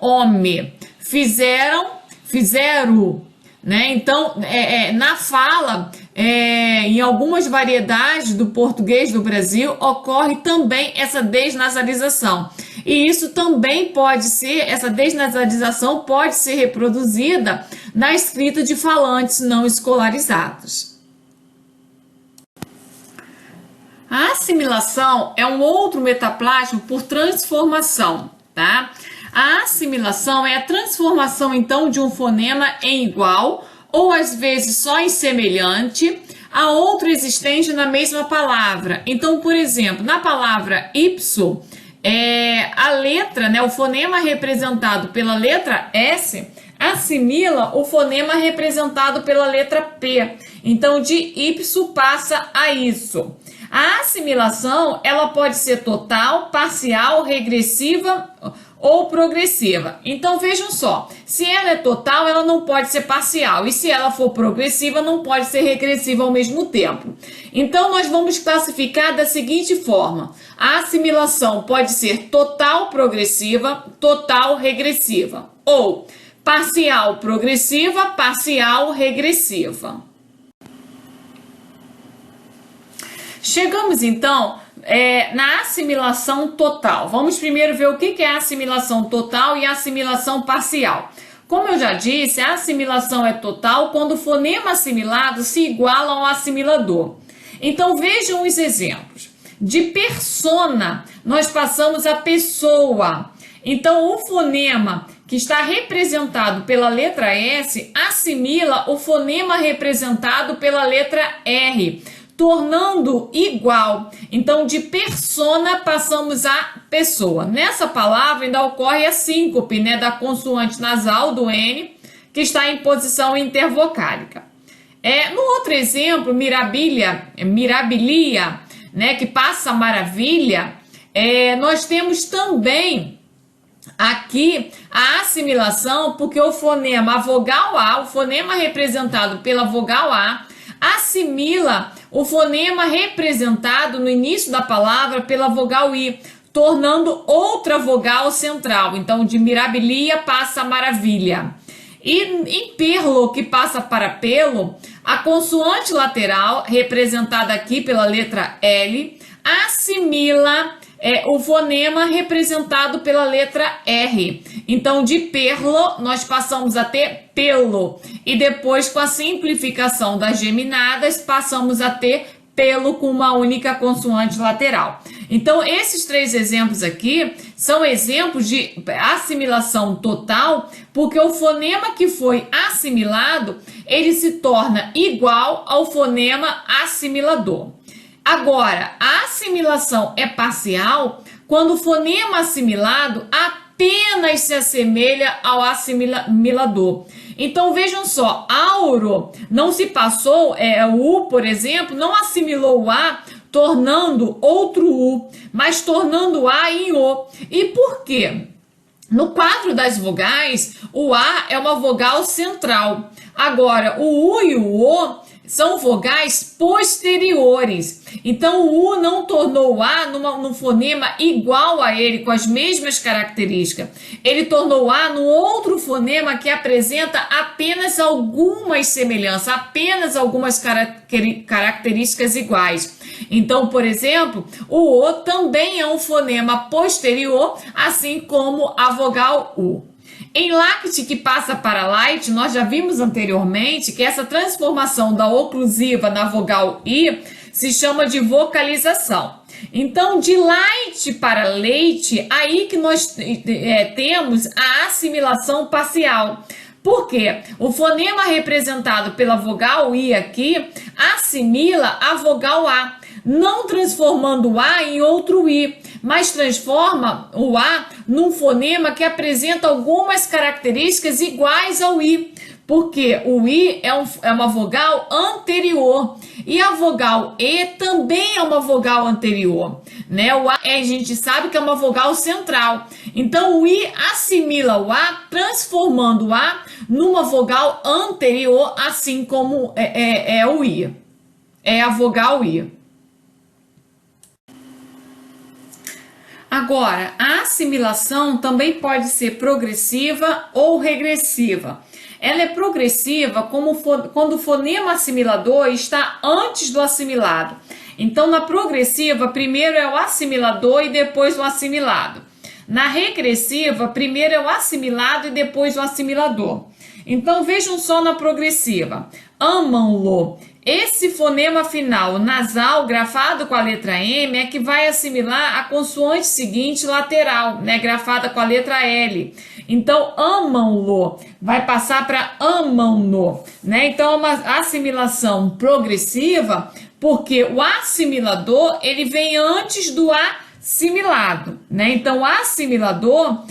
homem. Fizeram. Né? Então, na fala, em algumas variedades do português do Brasil, ocorre também essa desnasalização. E isso também essa desnasalização pode ser reproduzida na escrita de falantes não escolarizados. A assimilação é um outro metaplasma por transformação, tá? A assimilação é a transformação, então, de um fonema em igual, ou às vezes só em semelhante, a outro existente na mesma palavra. Então, por exemplo, na palavra ipso, a letra, né, o fonema representado pela letra S, assimila o fonema representado pela letra P. Então, de ipso passa a isso. A assimilação, ela pode ser total, parcial, regressiva ou progressiva. Então, vejam só, se ela é total, ela não pode ser parcial, e se ela for progressiva, não pode ser regressiva ao mesmo tempo. Então, nós vamos classificar da seguinte forma: a assimilação pode ser total progressiva, total regressiva, ou parcial progressiva, parcial regressiva. Chegamos, então, na assimilação total. Vamos primeiro ver o que é a assimilação total e a assimilação parcial. Como eu já disse, a assimilação é total quando o fonema assimilado se iguala ao assimilador. Então vejam os exemplos. De persona, nós passamos a pessoa. Então, o fonema que está representado pela letra S assimila o fonema representado pela letra R, tornando igual. Então, de persona passamos a pessoa. Nessa palavra ainda ocorre a síncope, né, da consoante nasal do N, que está em posição intervocálica. No outro exemplo, mirabilia, né, que passa maravilha, nós temos também aqui a assimilação, porque o fonema, a vogal A, o fonema representado pela vogal A, assimila o fonema representado no início da palavra pela vogal I, tornando outra vogal central. Então, de mirabilia passa a maravilha. E em perlo, que passa para pelo, a consoante lateral, representada aqui pela letra L, assimila o fonema representado pela letra R. Então, de perlo, nós passamos a ter pelo. E depois, com a simplificação das geminadas, passamos a ter pelo com uma única consoante lateral. Então, esses três exemplos aqui são exemplos de assimilação total, porque o fonema que foi assimilado, ele se torna igual ao fonema assimilador. Agora, a assimilação é parcial quando o fonema assimilado apenas se assemelha ao assimilador. Então, vejam só, auro não se passou, o U, por exemplo, não assimilou o A, tornando outro U, mas tornando o A em O. E por quê? No quadro das vogais, o A é uma vogal central. Agora, o U e o O são vogais posteriores. Então, o U não tornou o A num fonema igual a ele, com as mesmas características. Ele tornou o A num outro fonema que apresenta apenas algumas semelhanças, apenas algumas características iguais. Então, por exemplo, o O também é um fonema posterior, assim como a vogal U. Em lácte, que passa para light, nós já vimos anteriormente que essa transformação da oclusiva na vogal I se chama de vocalização. Então, de light para leite, aí que nós temos a assimilação parcial. Por quê? O fonema representado pela vogal I aqui assimila a vogal A, não transformando o A em outro I, mas transforma o A num fonema que apresenta algumas características iguais ao I, porque o I é uma vogal anterior e a vogal E também é uma vogal anterior, né? O A a gente sabe que é uma vogal central, então o I assimila o A, transformando o A numa vogal anterior, assim como o I, é a vogal I. Agora, a assimilação também pode ser progressiva ou regressiva. Ela é progressiva quando o fonema assimilador está antes do assimilado. Então, na progressiva, primeiro é o assimilador e depois o assimilado. Na regressiva, primeiro é o assimilado e depois o assimilador. Então, vejam só na progressiva. Amam-lo. Esse fonema final nasal grafado com a letra M é que vai assimilar a consoante seguinte lateral, né, grafada com a letra L. Então, amam-lo vai passar para amam-no, né? Então, é uma assimilação progressiva, porque o assimilador ele vem antes do assimilado, né? Então, o assimilador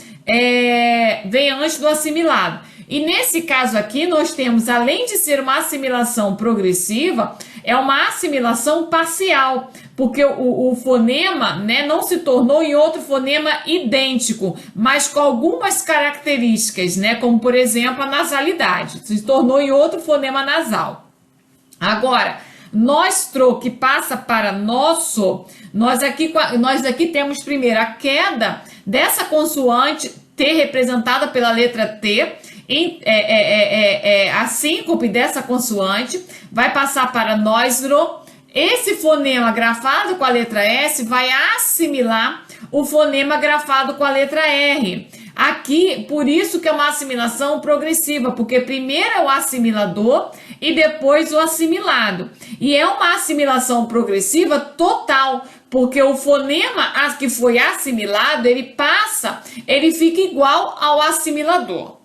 vem antes do assimilado. E nesse caso aqui, nós temos, além de ser uma assimilação progressiva, é uma assimilação parcial, porque o fonema, né, não se tornou em outro fonema idêntico, mas com algumas características, né, como, por exemplo, a nasalidade, se tornou em outro fonema nasal. Agora, nostro, que passa para nosso, nós aqui temos primeiro a queda dessa consoante T representada pela letra T, a síncope dessa consoante vai passar para nostro, esse fonema grafado com a letra S vai assimilar o fonema grafado com a letra R. Aqui, por isso que é uma assimilação progressiva, porque primeiro é o assimilador e depois o assimilado. E é uma assimilação progressiva total, porque o fonema que foi assimilado, ele fica igual ao assimilador.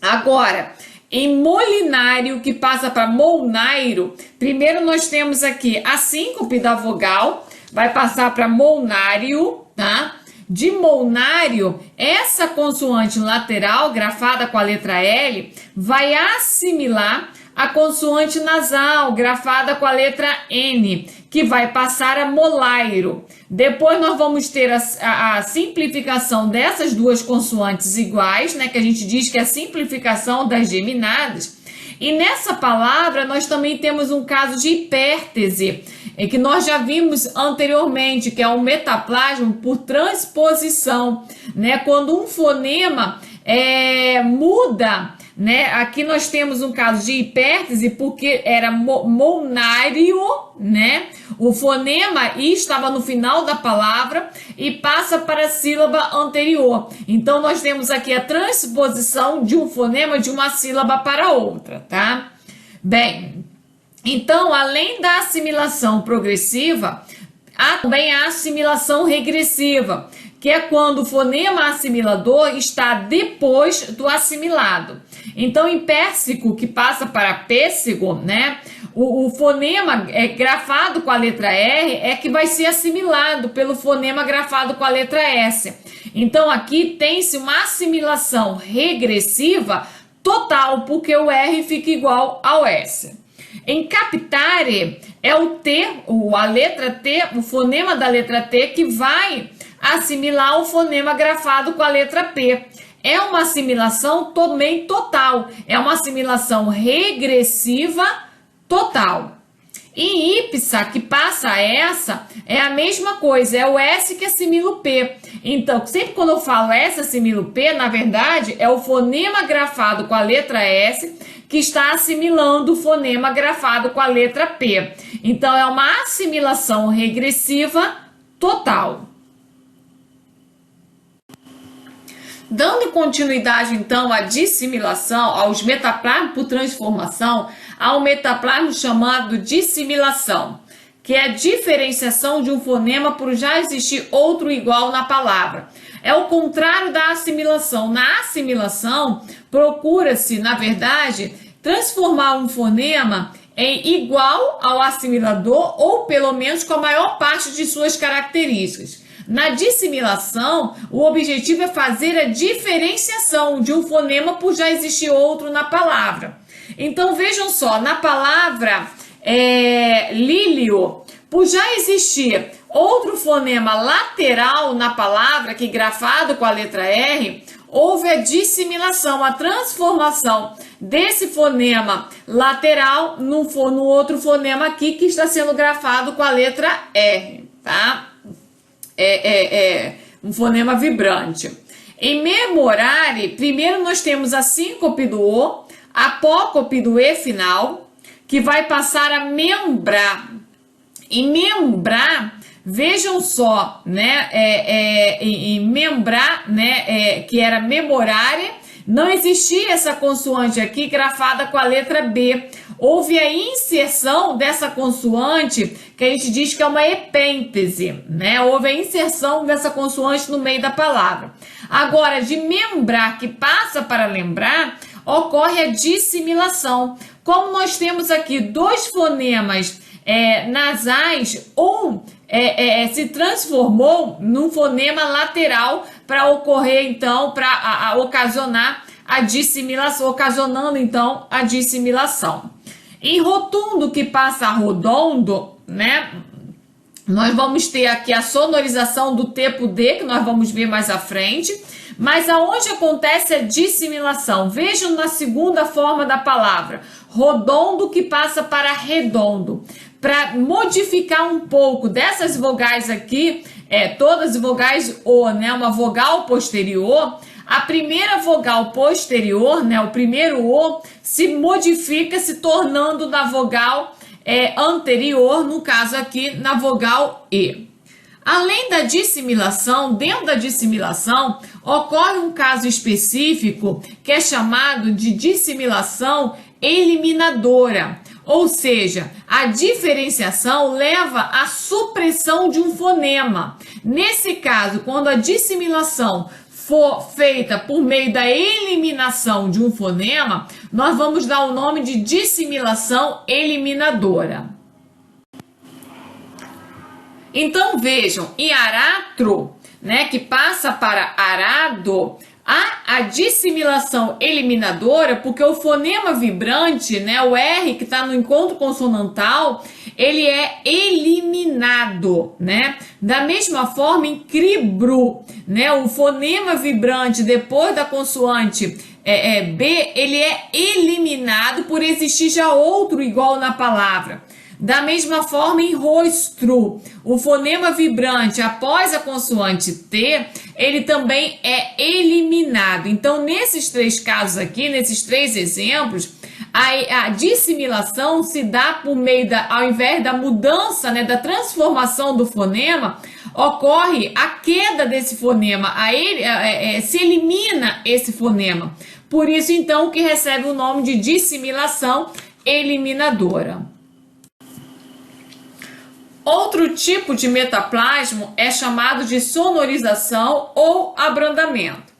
Agora, em molinário, que passa para molnairo, primeiro nós temos aqui a síncope da vogal, vai passar para molnário, tá? De molnário, essa consoante lateral, grafada com a letra L, vai assimilar a consoante nasal, grafada com a letra N, que vai passar a molairo. Depois nós vamos ter a simplificação dessas duas consoantes iguais, né, que a gente diz que é a simplificação das geminadas. E nessa palavra nós também temos um caso de hipértese, que nós já vimos anteriormente, que é um metaplasma por transposição, né? Quando um fonema muda, né? Aqui nós temos um caso de hipértese porque era molnário, né? O fonema I estava no final da palavra e passa para a sílaba anterior. Então nós temos aqui a transposição de um fonema de uma sílaba para outra, tá? Bem, então além da assimilação progressiva, há também a assimilação regressiva, que é quando o fonema assimilador está depois do assimilado. Então, em pérsico, que passa para pêssego, né? O fonema grafado com a letra R é que vai ser assimilado pelo fonema grafado com a letra S. Então, aqui tem-se uma assimilação regressiva total, porque o R fica igual ao S. Em captare, é o T, a letra T, o fonema da letra T que vai assimilar o fonema grafado com a letra P. É uma assimilação também total, é uma assimilação regressiva total. Em ípsa, que passa essa, é a mesma coisa, é o S que assimila o P. Então, sempre quando eu falo S assimila o P, na verdade, é o fonema grafado com a letra S que está assimilando o fonema grafado com a letra P. Então, é uma assimilação regressiva total. Dando continuidade, então, à dissimilação, aos metaplasmos por transformação, há um metaplasmo chamado dissimilação, que é a diferenciação de um fonema por já existir outro igual na palavra. É o contrário da assimilação. Na assimilação, procura-se, na verdade, transformar um fonema em igual ao assimilador ou, pelo menos, com a maior parte de suas características. Na dissimilação, o objetivo é fazer a diferenciação de um fonema por já existir outro na palavra. Então, vejam só, na palavra lílio, por já existir outro fonema lateral na palavra, que grafado com a letra R, houve a dissimilação, a transformação desse fonema lateral no outro fonema aqui que está sendo grafado com a letra R, tá? Um fonema vibrante. Em memorare, primeiro nós temos a síncope do O, a apócope do E final, que vai passar a membrar. Em membrar, vejam só, né? Em membrar, né? Que era memorare, não existia essa consoante aqui grafada com a letra B. Houve a inserção dessa consoante, que a gente diz que é uma epêntese, né? Houve a inserção dessa consoante no meio da palavra. Agora, de membrar, que passa para lembrar, ocorre a dissimilação. Como nós temos aqui dois fonemas nasais, se transformou num fonema lateral para ocorrer, então, para ocasionar a dissimilação, ocasionando, então, a dissimilação. Em rotundo, que passa a rodondo, né? Nós vamos ter aqui a sonorização do tempo D, que nós vamos ver mais à frente. Mas aonde acontece a dissimilação? Vejam na segunda forma da palavra. Rodondo, que passa para redondo. Para modificar um pouco dessas vogais aqui, todas as vogais O, né? Uma vogal posterior. A primeira vogal posterior, né, o primeiro O, se modifica se tornando na vogal anterior, no caso aqui, na vogal E. Além da dissimilação, dentro da dissimilação, ocorre um caso específico que é chamado de dissimilação eliminadora, ou seja, a diferenciação leva à supressão de um fonema. Nesse caso, quando a dissimilação for feita por meio da eliminação de um fonema, nós vamos dar o nome de dissimilação eliminadora. Então vejam, em aratro, né, que passa para arado, há a dissimilação eliminadora, porque o fonema vibrante, né, o R que está no encontro consonantal, ele é eliminado, né? Da mesma forma, em cribro, né, o fonema vibrante depois da consoante B, ele é eliminado por existir já outro igual na palavra. Da mesma forma, em rostro, o fonema vibrante após a consoante T, ele também é eliminado. Então, nesses três casos aqui, nesses três exemplos, a dissimilação se dá por meio ao invés da mudança, né, da transformação do fonema, ocorre a queda desse fonema, se elimina esse fonema. Por isso, então, que recebe o nome de dissimilação eliminadora. Outro tipo de metaplasmo é chamado de sonorização ou abrandamento.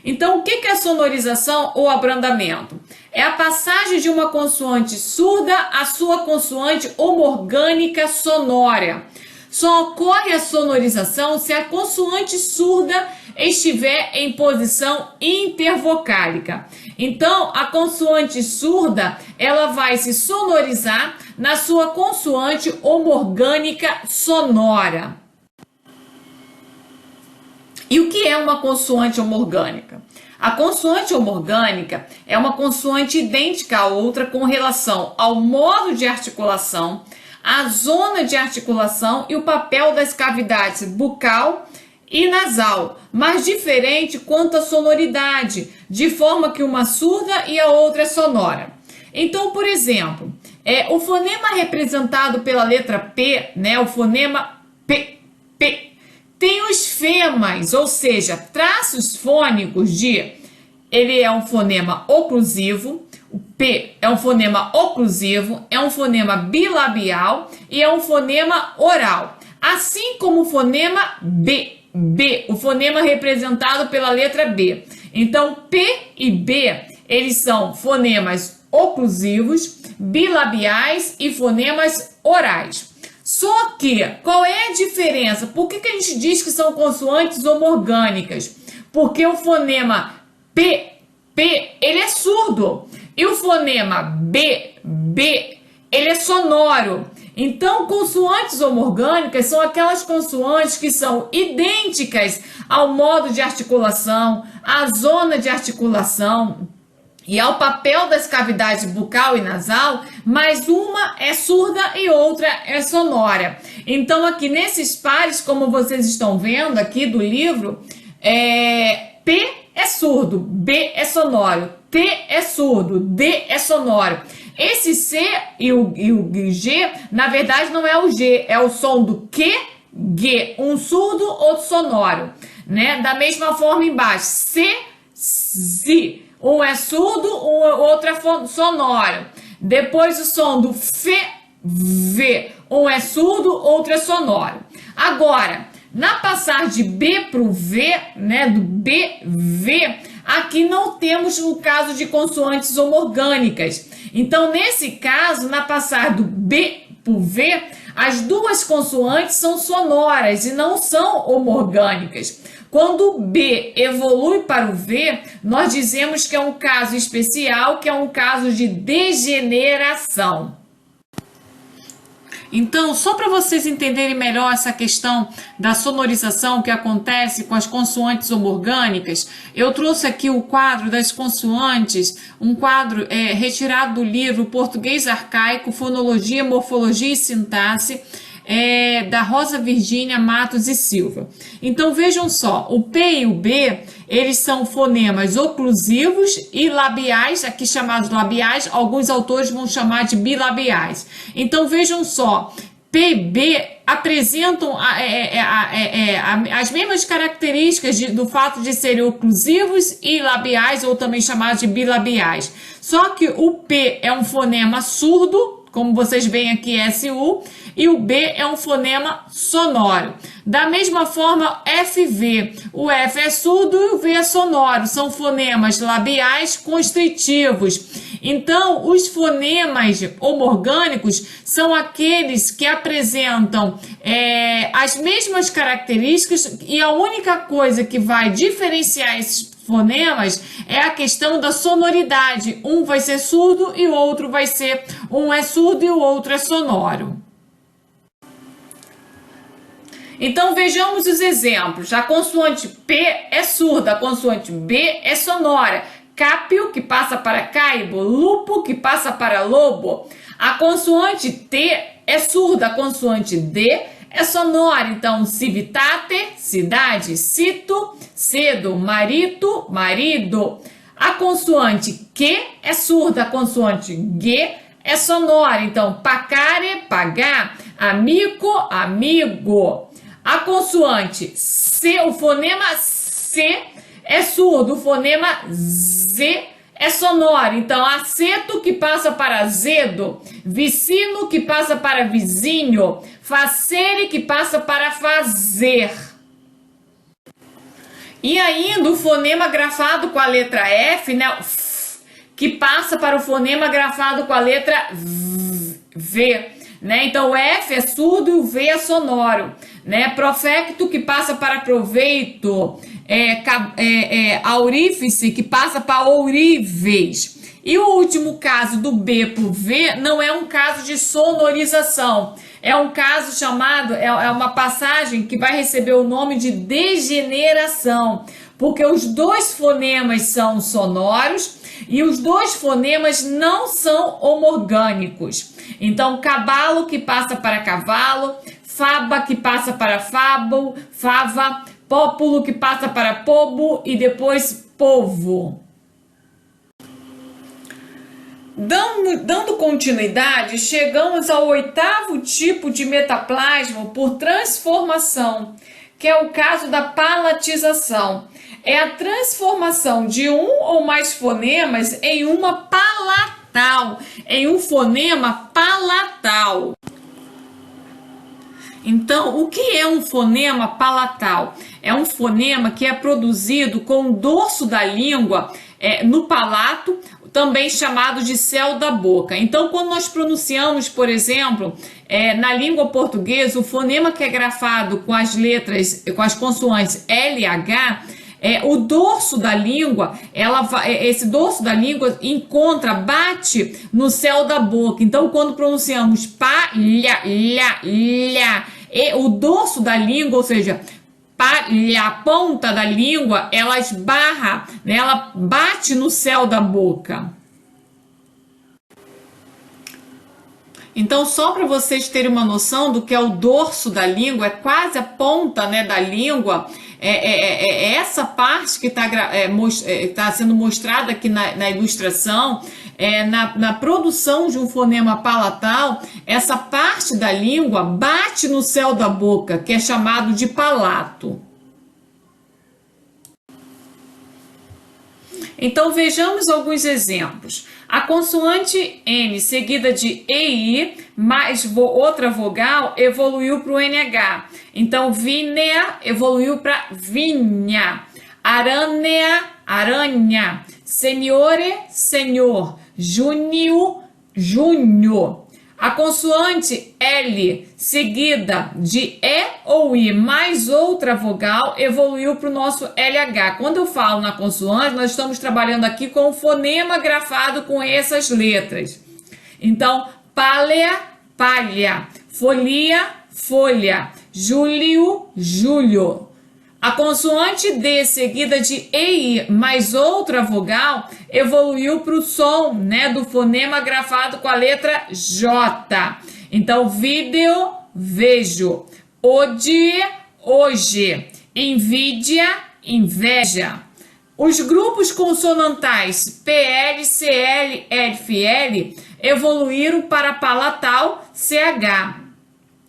Então, o que é sonorização ou abrandamento? É a passagem de uma consoante surda à sua consoante homorgânica sonora. Só ocorre a sonorização se a consoante surda estiver em posição intervocálica. Então, a consoante surda, ela vai se sonorizar na sua consoante homorgânica sonora. E o que é uma consoante homorgânica? A consoante homorgânica é uma consoante idêntica à outra com relação ao modo de articulação, à zona de articulação e o papel das cavidades bucal e nasal, mas diferente quanto à sonoridade, de forma que uma surda e a outra é sonora. Então, por exemplo, o fonema representado pela letra P, né, o fonema P, tem os femas, ou seja, traços fônicos ele é um fonema oclusivo, o P é um fonema oclusivo, é um fonema bilabial e é um fonema oral. Assim como o fonema B, o fonema representado pela letra B. Então, P e B, eles são fonemas oclusivos, bilabiais e fonemas orais. Só que, qual é a diferença? Por que a gente diz que são consoantes homorgânicas? Porque o fonema P, ele é surdo. E o fonema B, ele é sonoro. Então, consoantes homorgânicas são aquelas consoantes que são idênticas ao modo de articulação, à zona de articulação e ao papel das cavidades bucal e nasal, mas uma é surda e outra é sonora. Então, aqui nesses pares, como vocês estão vendo aqui do livro, P é surdo, B é sonoro, T é surdo, D é sonoro. Esse C e o G, na verdade, não é o G, é o som do Q, G, um surdo, outro sonoro, né? Da mesma forma embaixo, C, Z, um é surdo, outro é sonoro. Depois o som do F, V, um é surdo, outro é sonoro. Agora, na passagem de B para o V, né, do B, V, aqui não temos o caso de consoantes homorgânicas. Então, nesse caso, na passagem do B para o V, as duas consoantes são sonoras e não são homorgânicas. Quando o B evolui para o V, nós dizemos que é um caso especial, que é um caso de degeneração. Então, só para vocês entenderem melhor essa questão da sonorização que acontece com as consoantes homorgânicas, eu trouxe aqui o quadro das consoantes, um quadro retirado do livro Português Arcaico, Fonologia, Morfologia e Sintaxe. da Rosa Virgínia Matos e Silva. Então vejam só, o P e o B, eles são fonemas oclusivos e labiais, aqui chamados labiais, alguns autores vão chamar de bilabiais. Então vejam só, P e B apresentam as mesmas características do fato de serem oclusivos e labiais, ou também chamados de bilabiais. Só que o P é um fonema surdo, como vocês veem aqui, SU, e o B é um fonema sonoro. Da mesma forma, FV. O F é surdo e o V é sonoro. São fonemas labiais constritivos. Então, os fonemas homorgânicos são aqueles que apresentam as mesmas características, e a única coisa que vai diferenciar esses fonemas é a questão da sonoridade. Um vai ser surdo e o outro vai ser... Um é surdo e o outro é sonoro. Então vejamos os exemplos. A consoante P é surda, a consoante B é sonora. Cápio, que passa para caibo, lupo, que passa para lobo. A consoante T é surda, a consoante D é sonora. Então, civitate, cidade, cito, cedo, marito, marido. A consoante Q é surda, a consoante G é sonora. Então, pacare, pagar, amigo, amigo. A consoante C, o fonema C é surdo, o fonema Z é sonoro. Então, aceto, que passa para azedo, vicino, que passa para vizinho, facere, que passa para fazer. E ainda o fonema grafado com a letra F, né, que passa para o fonema grafado com a letra V, né? Então, o F é surdo e o V é sonoro, né? Profecto, que passa para proveito, aurífice, que passa para ourives. E o último caso do B por V não é um caso de sonorização, é um caso chamado, é uma passagem que vai receber o nome de degeneração, porque os dois fonemas são sonoros e os dois fonemas não são homorgânicos. Então, cabalo, que passa para cavalo, faba, que passa para fabo, fava, pópulo, que passa para pobo e depois povo. Dando continuidade, chegamos ao 8º tipo de metaplasma por transformação, que é o caso da palatização. É a transformação de um ou mais fonemas em uma palatal, em um fonema palatal. Então, o que é um fonema palatal? É um fonema que é produzido com o dorso da língua no palato, também chamado de céu da boca. Então, quando nós pronunciamos, por exemplo, na língua portuguesa, o fonema que é grafado com as letras, com as consoantes LH, o dorso da língua, esse dorso da língua bate no céu da boca. Então, quando pronunciamos pá, lha, lha, lha, o dorso da língua, ou seja, a ponta da língua, ela esbarra, né? Ela bate no céu da boca. Então, só para vocês terem uma noção do que é o dorso da língua, é quase a ponta, né, da língua, essa parte que está sendo mostrada aqui na ilustração, na produção de um fonema palatal, essa parte da língua bate no céu da boca, que é chamado de palato. Então vejamos alguns exemplos. A consoante N seguida de EI mais outra vogal evoluiu para o NH. Então vinea evoluiu para vinha. Aranea, aranha. Seniore, senhor. Júnio, júnior. A consoante L seguida de E ou I mais outra vogal evoluiu para o nosso LH. Quando eu falo na consoante, nós estamos trabalhando aqui com o fonema grafado com essas letras. Então, pálea, palha, folia, folha, júlio, júlio. A consoante D seguida de EI mais outra vogal evoluiu para o som, né, do fonema grafado com a letra J. Então, vídeo, vejo. Ode, hoje. Invídia, inveja. Os grupos consonantais PL, CL, LFL evoluíram para palatal CH.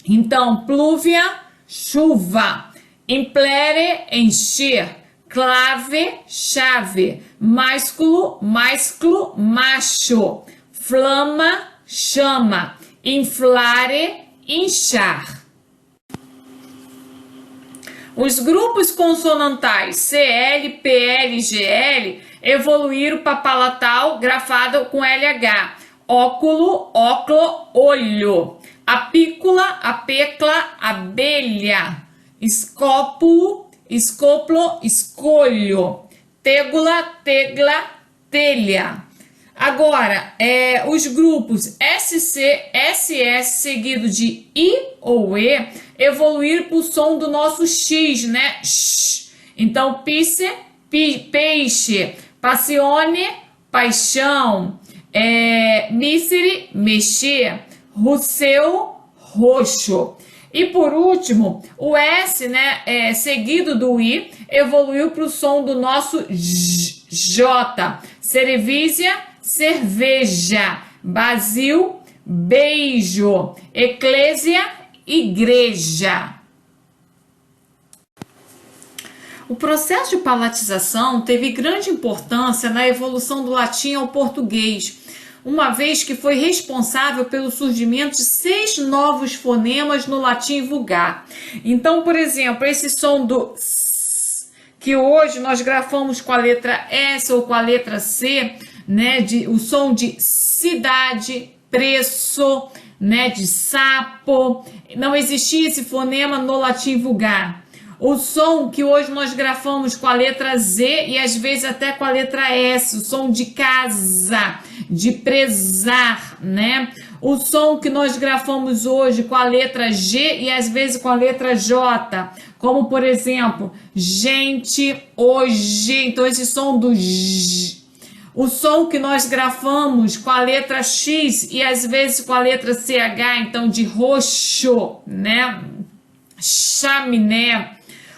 Então, plúvia, chuva. Implere, encher. Clave, chave. Másculo, másculo, macho. Flama, chama. Inflare, inchar. Os grupos consonantais CL, PL e GL evoluíram para palatal grafado com LH. Óculo, óculo, olho. Apícola, apecla, abelha. Escópulo, escoplo, escolho. Tégula, tegla, telha. Agora, os grupos SC, SS seguido de I ou E evoluíram para o som do nosso X, né? Sh. Então, pisse, peixe, passione, paixão, mísere, mexer, russeu, roxo. E por último, o S, né, seguido do I, evoluiu para o som do nosso J. Cerevísia, cerveja. Basil, beijo. Eclésia, igreja. O processo de palatização teve grande importância na evolução do latim ao português, uma vez que foi responsável pelo surgimento de 6 novos fonemas no latim vulgar. Então, por exemplo, esse som do S, que hoje nós grafamos com a letra S ou com a letra C, né, o som de cidade, preço, né, de sapo. Não existia esse fonema no latim vulgar. O som que hoje nós grafamos com a letra Z e às vezes até com a letra S, o som de casa, de prezar, né? O som que nós grafamos hoje com a letra G e às vezes com a letra J, como por exemplo, gente, hoje. Então esse som do J. O som que nós grafamos com a letra X e às vezes com a letra CH, então de roxo, né? Chaminé.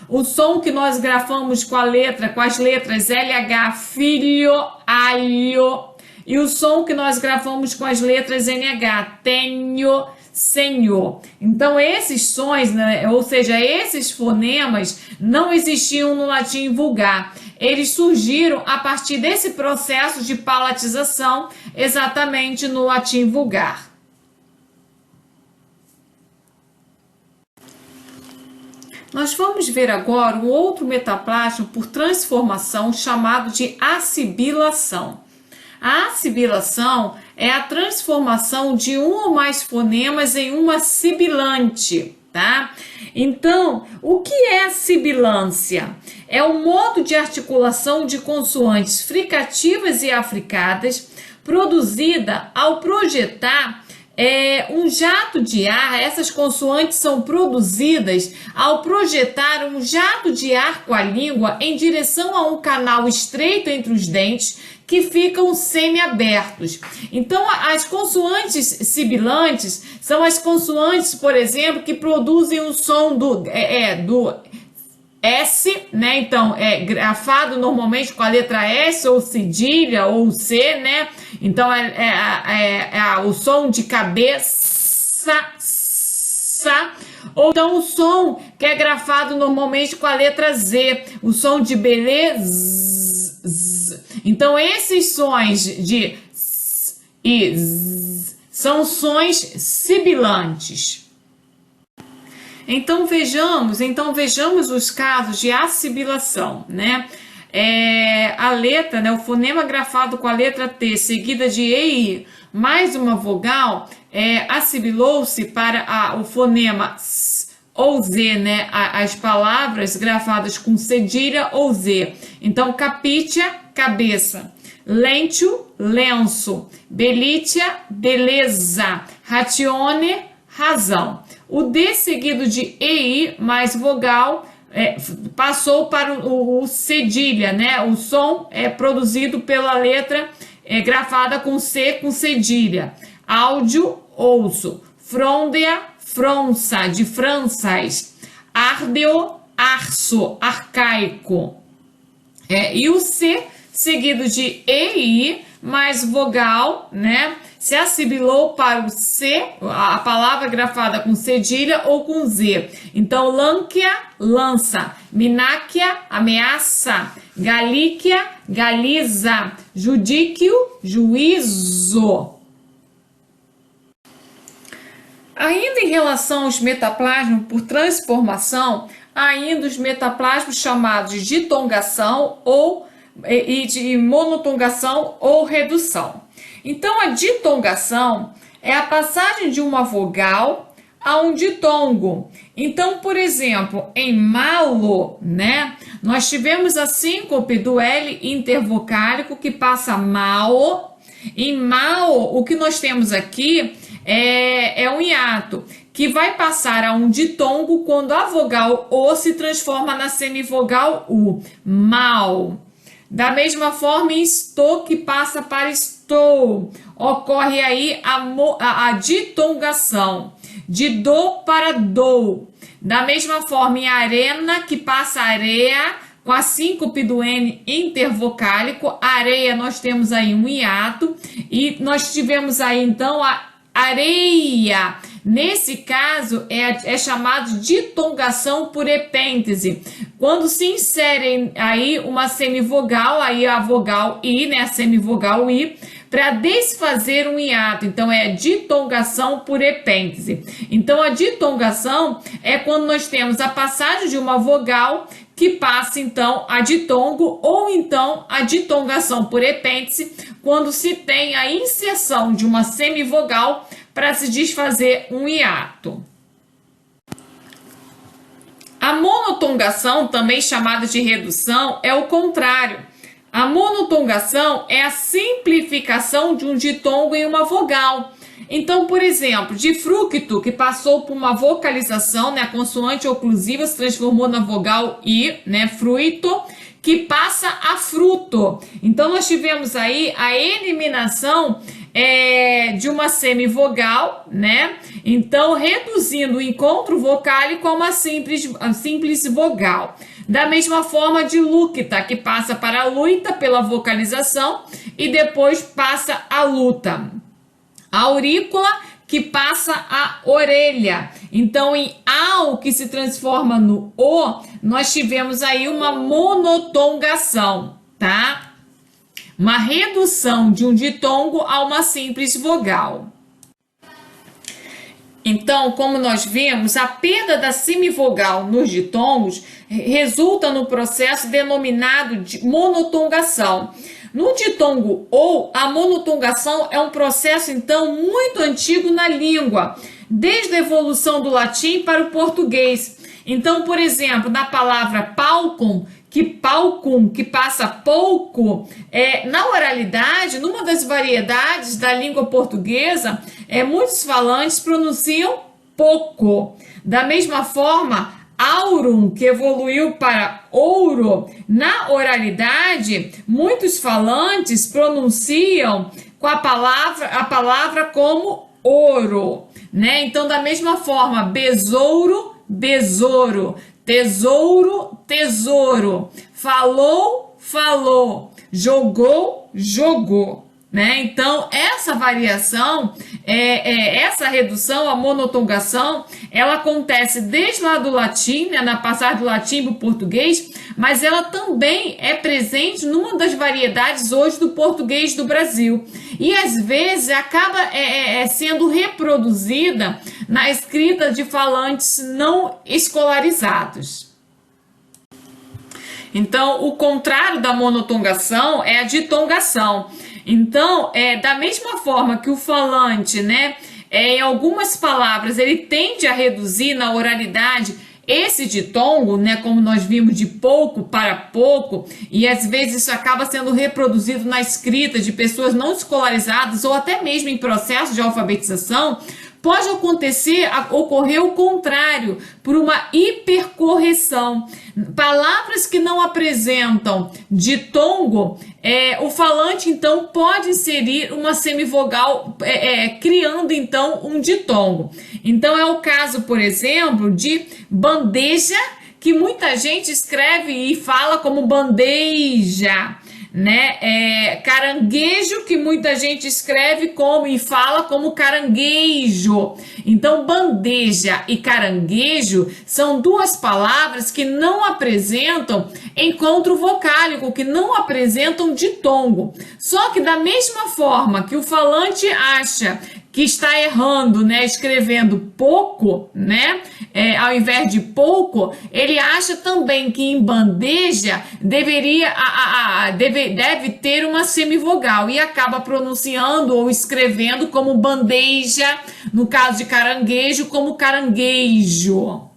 O som que nós grafamos com as letras LH, filho, alho. E o som que nós grafamos com as letras NH, tenho, senhor. Então esses sons, né, ou seja, esses fonemas não existiam no latim vulgar. Eles surgiram a partir desse processo de palatização exatamente no latim vulgar. Nós vamos ver agora um outro metaplasma por transformação chamado de assibilação. A assibilação é a transformação de um ou mais fonemas em uma sibilante, tá? Então, o que é a sibilância? É o modo de articulação de consoantes fricativas e africadas produzida ao projetar um jato de ar. Essas consoantes são produzidas ao projetar um jato de ar com a língua em direção a um canal estreito entre os dentes que ficam semi-abertos. Então, as consoantes sibilantes são as consoantes, por exemplo, que produzem o som do S, né? Então, grafado normalmente com a letra S ou cedilha ou C, né? Então, o som de cabeça, ou então o som que é grafado normalmente com a letra Z, o som de beleza. Então, esses sons de S e Z são sons sibilantes. Então vejamos os casos de assibilação, né? A letra, né, o fonema grafado com a letra T seguida de EI mais uma vogal, assibilou-se para o fonema S ou Z, né? As palavras gravadas com cedilha ou Z. Então, capitia, cabeça. Lentio, lenço. Belitia, beleza. Ratione, razão. O D seguido de EI mais vogal passou para o cedilha, né? O som é produzido pela letra grafada com C com cedilha. Áudio, ouço. Frôndea, França, de Franças. Ardeo, arço, arcaico. E o C, seguido de EI, mais vogal, né? Se assibilou para o C, a palavra grafada com cedilha ou com Z. Então, lânquia, lança. Mináquia, ameaça. Galíquia, galiza. Judíquio, juízo. Ainda em relação aos metaplasmas por transformação, há ainda os metaplasmas chamados de ditongação e de monotongação ou redução. Então, a ditongação é a passagem de uma vogal a um ditongo. Então, por exemplo, em malo, né, nós tivemos a síncope do L intervocálico que passa mal. Em mal, o que nós temos aqui é um hiato, que vai passar a um ditongo quando a vogal O se transforma na semivogal U. Mal. Da mesma forma, em estou, que passa para estou, ocorre aí a ditongação, de do para do. Da mesma forma, em arena, que passa areia, com a síncope do N intervocálico, areia, nós temos aí um hiato, e nós tivemos aí, então, a areia. Nesse caso, é chamado de ditongação por epêntese. Quando se insere aí uma semivogal, aí a vogal I, né, a semivogal I, para desfazer um hiato. Então, é ditongação por epêntese. Então, a ditongação é quando nós temos a passagem de uma vogal que passa, então, a ditongo, ou então a ditongação por epêntese, quando se tem a inserção de uma semivogal para se desfazer um hiato. A monotongação, também chamada de redução, é o contrário. A monotongação é a simplificação de um ditongo em uma vogal. Então, por exemplo, de fructo, que passou por uma vocalização, né, a consoante oclusiva se transformou na vogal I, né, fruito, que passa a fruto. Então, nós tivemos aí a eliminação de uma semivogal, né? Então, reduzindo o encontro vocálico a uma simples vogal. Da mesma forma de lucta, que passa para a luta pela vocalização e depois passa a luta. Aurícula, que passa a orelha. Então, em ao, que se transforma no o, nós tivemos aí uma monotongação, tá? Uma redução de um ditongo a uma simples vogal. Então, como nós vemos, a perda da semivogal nos ditongos resulta no processo denominado de monotongação. No ditongo ou, a monotongação é um processo, então, muito antigo na língua, desde a evolução do latim para o português. Então, por exemplo, na palavra palcum, que passa pouco, na oralidade, numa das variedades da língua portuguesa, muitos falantes pronunciam pouco. Da mesma forma, aurum, que evoluiu para ouro, na oralidade, muitos falantes pronunciam com a palavra como ouro, né? Então, da mesma forma, besouro, besouro, tesouro, tesouro, falou, falou, jogou, jogou, né? Então, essa variação, essa redução, a monotongação, ela acontece desde lá do latim, né, na passagem do latim para o português, mas ela também é presente numa das variedades hoje do português do Brasil. E às vezes acaba sendo reproduzida na escrita de falantes não escolarizados. Então, o contrário da monotongação é a ditongação. Então, da mesma forma que o falante, né, em algumas palavras, ele tende a reduzir na oralidade esse ditongo, né, como nós vimos, de pouco para pouco, e às vezes isso acaba sendo reproduzido na escrita de pessoas não escolarizadas ou até mesmo em processo de alfabetização, Pode ocorrer o contrário, por uma hipercorreção. Palavras que não apresentam ditongo, o falante então pode inserir uma semivogal, criando então um ditongo. Então é o caso, por exemplo, de bandeja, que muita gente escreve e fala como bandeja, né? Caranguejo, que muita gente escreve como e fala como caranguejo. Então, bandeja e caranguejo são duas palavras que não apresentam encontro vocálico, que não apresentam ditongo. Só que da mesma forma que o falante acha que está errando, né, escrevendo pouco, né, ao invés de pouco, ele acha também que em bandeja deve ter uma semivogal e acaba pronunciando ou escrevendo como bandeja, no caso de caranguejo, como caranguejo.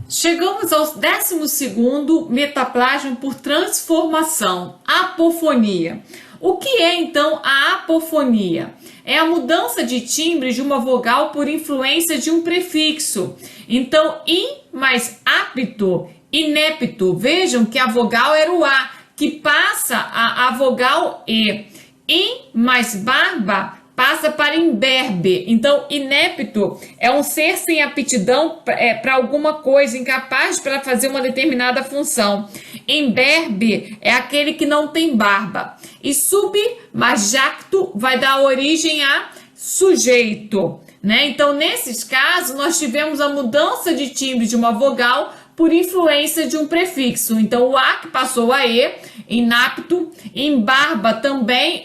Chegamos ao 12º metaplasma por transformação, apofonia. O que é então a apofonia? É a mudança de timbre de uma vogal por influência de um prefixo. Então, in mais apto, inepto. Vejam que a vogal era o A, que passa a vogal E. In mais barba passa para imberbe. Então, inepto é um ser sem aptidão para alguma coisa, incapaz para fazer uma determinada função. Imberbe é aquele que não tem barba. E sub mais jacto vai dar origem a sujeito, né? Então, nesses casos, nós tivemos a mudança de timbre de uma vogal por influência de um prefixo. Então, o A que passou a E, inapto, em barba também,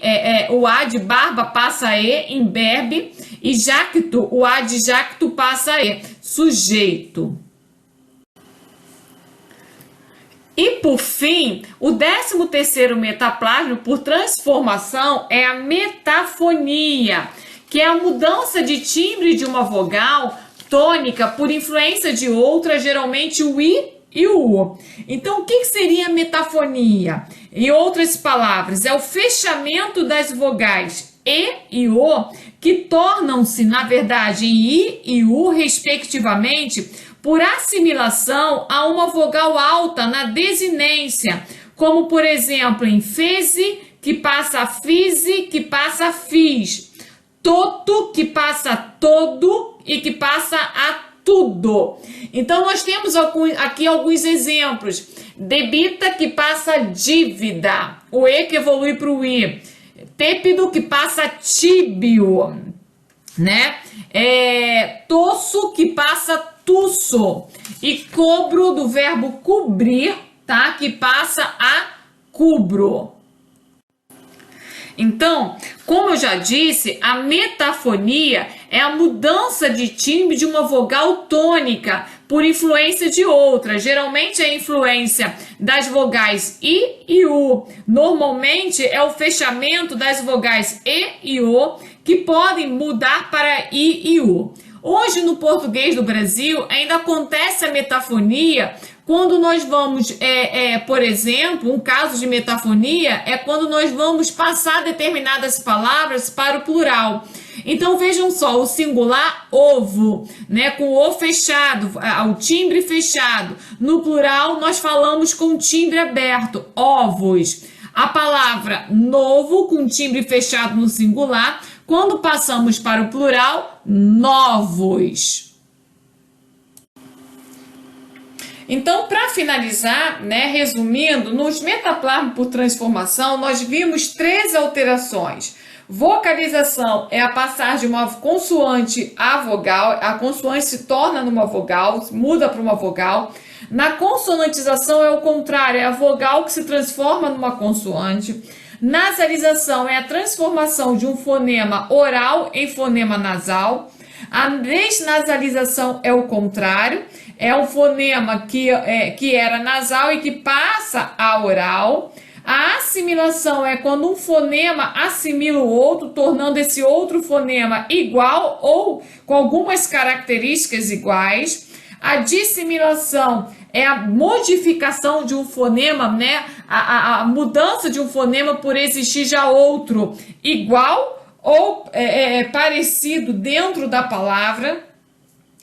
o A de barba passa a E, imberbe, e jacto, o A de jacto passa a E, sujeito. E por fim, o 13º metaplasma por transformação é a metafonia, que é a mudança de timbre de uma vogal tônica por influência de outra, geralmente o I e o U. Então, o que seria a metafonia? Em outras palavras, é o fechamento das vogais E e O, que tornam-se, na verdade, em I e U, respectivamente, por assimilação a uma vogal alta na desinência, como, por exemplo, em feze, que passa a fise, que passa a fiz, toto, que passa a todo e que passa a tudo. Então, nós temos aqui alguns exemplos. Debita, que passa a dívida, o E que evolui para o I. Tépido, que passa a tíbio, né? Tosso, que passa tusso. E cobro, do verbo cobrir, tá? Que passa a cubro. Então, como eu já disse, a metafonia é a mudança de timbre de uma vogal tônica por influência de outra. Geralmente é a influência das vogais I e U. Normalmente é o fechamento das vogais E e O que podem mudar para I e U. Hoje, no português do Brasil, ainda acontece a metafonia quando nós vamos, por exemplo, um caso de metafonia é quando nós vamos passar determinadas palavras para o plural. Então, vejam só, o singular, ovo, né, com o fechado, o timbre fechado. No plural, nós falamos com o timbre aberto, ovos. A palavra novo, com timbre fechado no singular. Quando passamos para o plural, novos. Então, para finalizar, né, resumindo, nos metaplasmas por transformação, nós vimos 3 alterações. Vocalização é a passagem de uma consoante à vogal, a consoante se torna numa vogal, muda para uma vogal. Na consonantização é o contrário, é a vogal que se transforma numa consoante. Nasalização é a transformação de um fonema oral em fonema nasal. A desnasalização é o contrário, é um fonema que era nasal e que passa a oral. A assimilação é quando um fonema assimila o outro, tornando esse outro fonema igual ou com algumas características iguais. A dissimilação é a modificação de um fonema, né? A mudança de um fonema por existir já outro igual ou parecido dentro da palavra.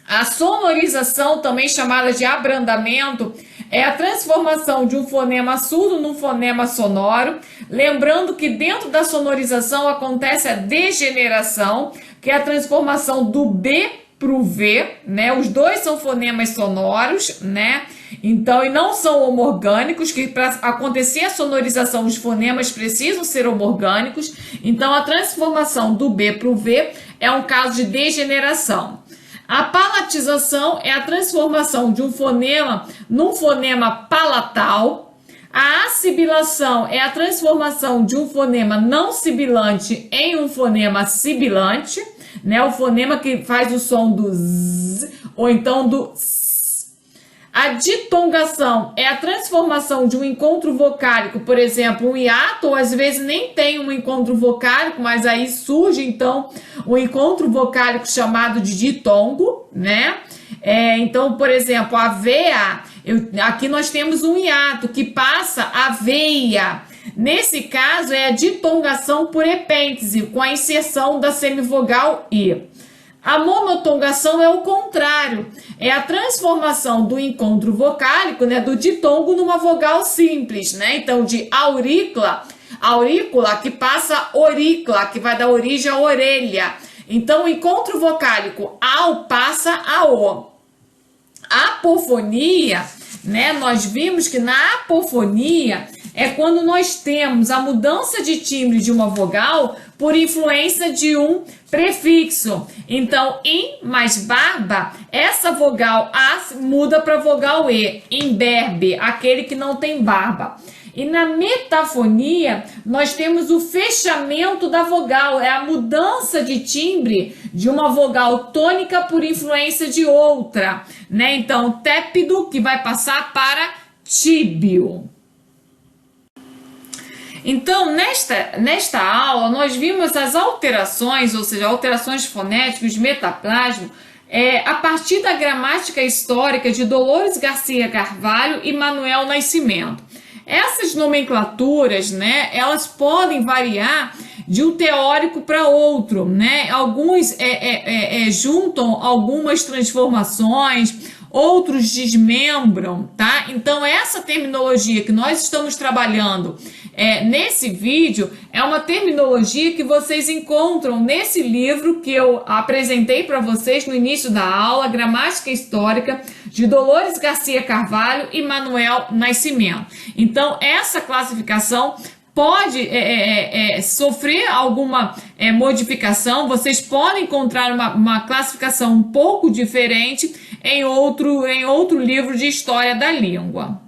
A sonorização, também chamada de abrandamento, é a transformação de um fonema surdo num fonema sonoro. Lembrando que dentro da sonorização acontece a degeneração, que é a transformação do B para o V, né? Os dois são fonemas sonoros, né? Então, e não são homorgânicos, que para acontecer a sonorização, os fonemas precisam ser homorgânicos. Então, a transformação do B para o V é um caso de degeneração. A palatização é a transformação de um fonema num fonema palatal. A assibilação é a transformação de um fonema não sibilante em um fonema sibilante, né? O fonema que faz o som do Z ou então do S. A ditongação é a transformação de um encontro vocálico, por exemplo, um hiato, ou às vezes nem tem um encontro vocálico, mas aí surge então um encontro vocálico chamado de ditongo, né? Então, por exemplo, a veia, aqui nós temos um hiato que passa a veia. Nesse caso é a ditongação por epêntese, com a inserção da semivogal I. A monotongação é o contrário, é a transformação do encontro vocálico, né, do ditongo numa vogal simples, né? Então, de aurícula, que passa a aurícula, que vai dar origem à orelha. Então, o encontro vocálico ao passa a o. A apofonia, né? Nós vimos que na apofonia é quando nós temos a mudança de timbre de uma vogal por influência de um prefixo. Então, im mais barba, essa vogal A muda para vogal E. Imberbe, aquele que não tem barba. E na metafonia, nós temos o fechamento da vogal, é a mudança de timbre de uma vogal tônica por influência de outra, né? Então, tépido, que vai passar para tíbio. Então, nesta aula, nós vimos as alterações, ou seja, alterações fonéticas de metaplasmo, a partir da gramática histórica de Dolores Garcia Carvalho e Manuel Nascimento. Essas nomenclaturas, né, elas podem variar de um teórico para outro, né? Alguns juntam algumas transformações, outros desmembram, tá? Então, essa terminologia que nós estamos trabalhando nesse vídeo é uma terminologia que vocês encontram nesse livro que eu apresentei para vocês no início da aula, Gramática Histórica, de Dolores Garcia Carvalho e Manuel Nascimento. Então, essa classificação pode sofrer alguma modificação, vocês podem encontrar uma classificação um pouco diferente em outro livro de história da língua.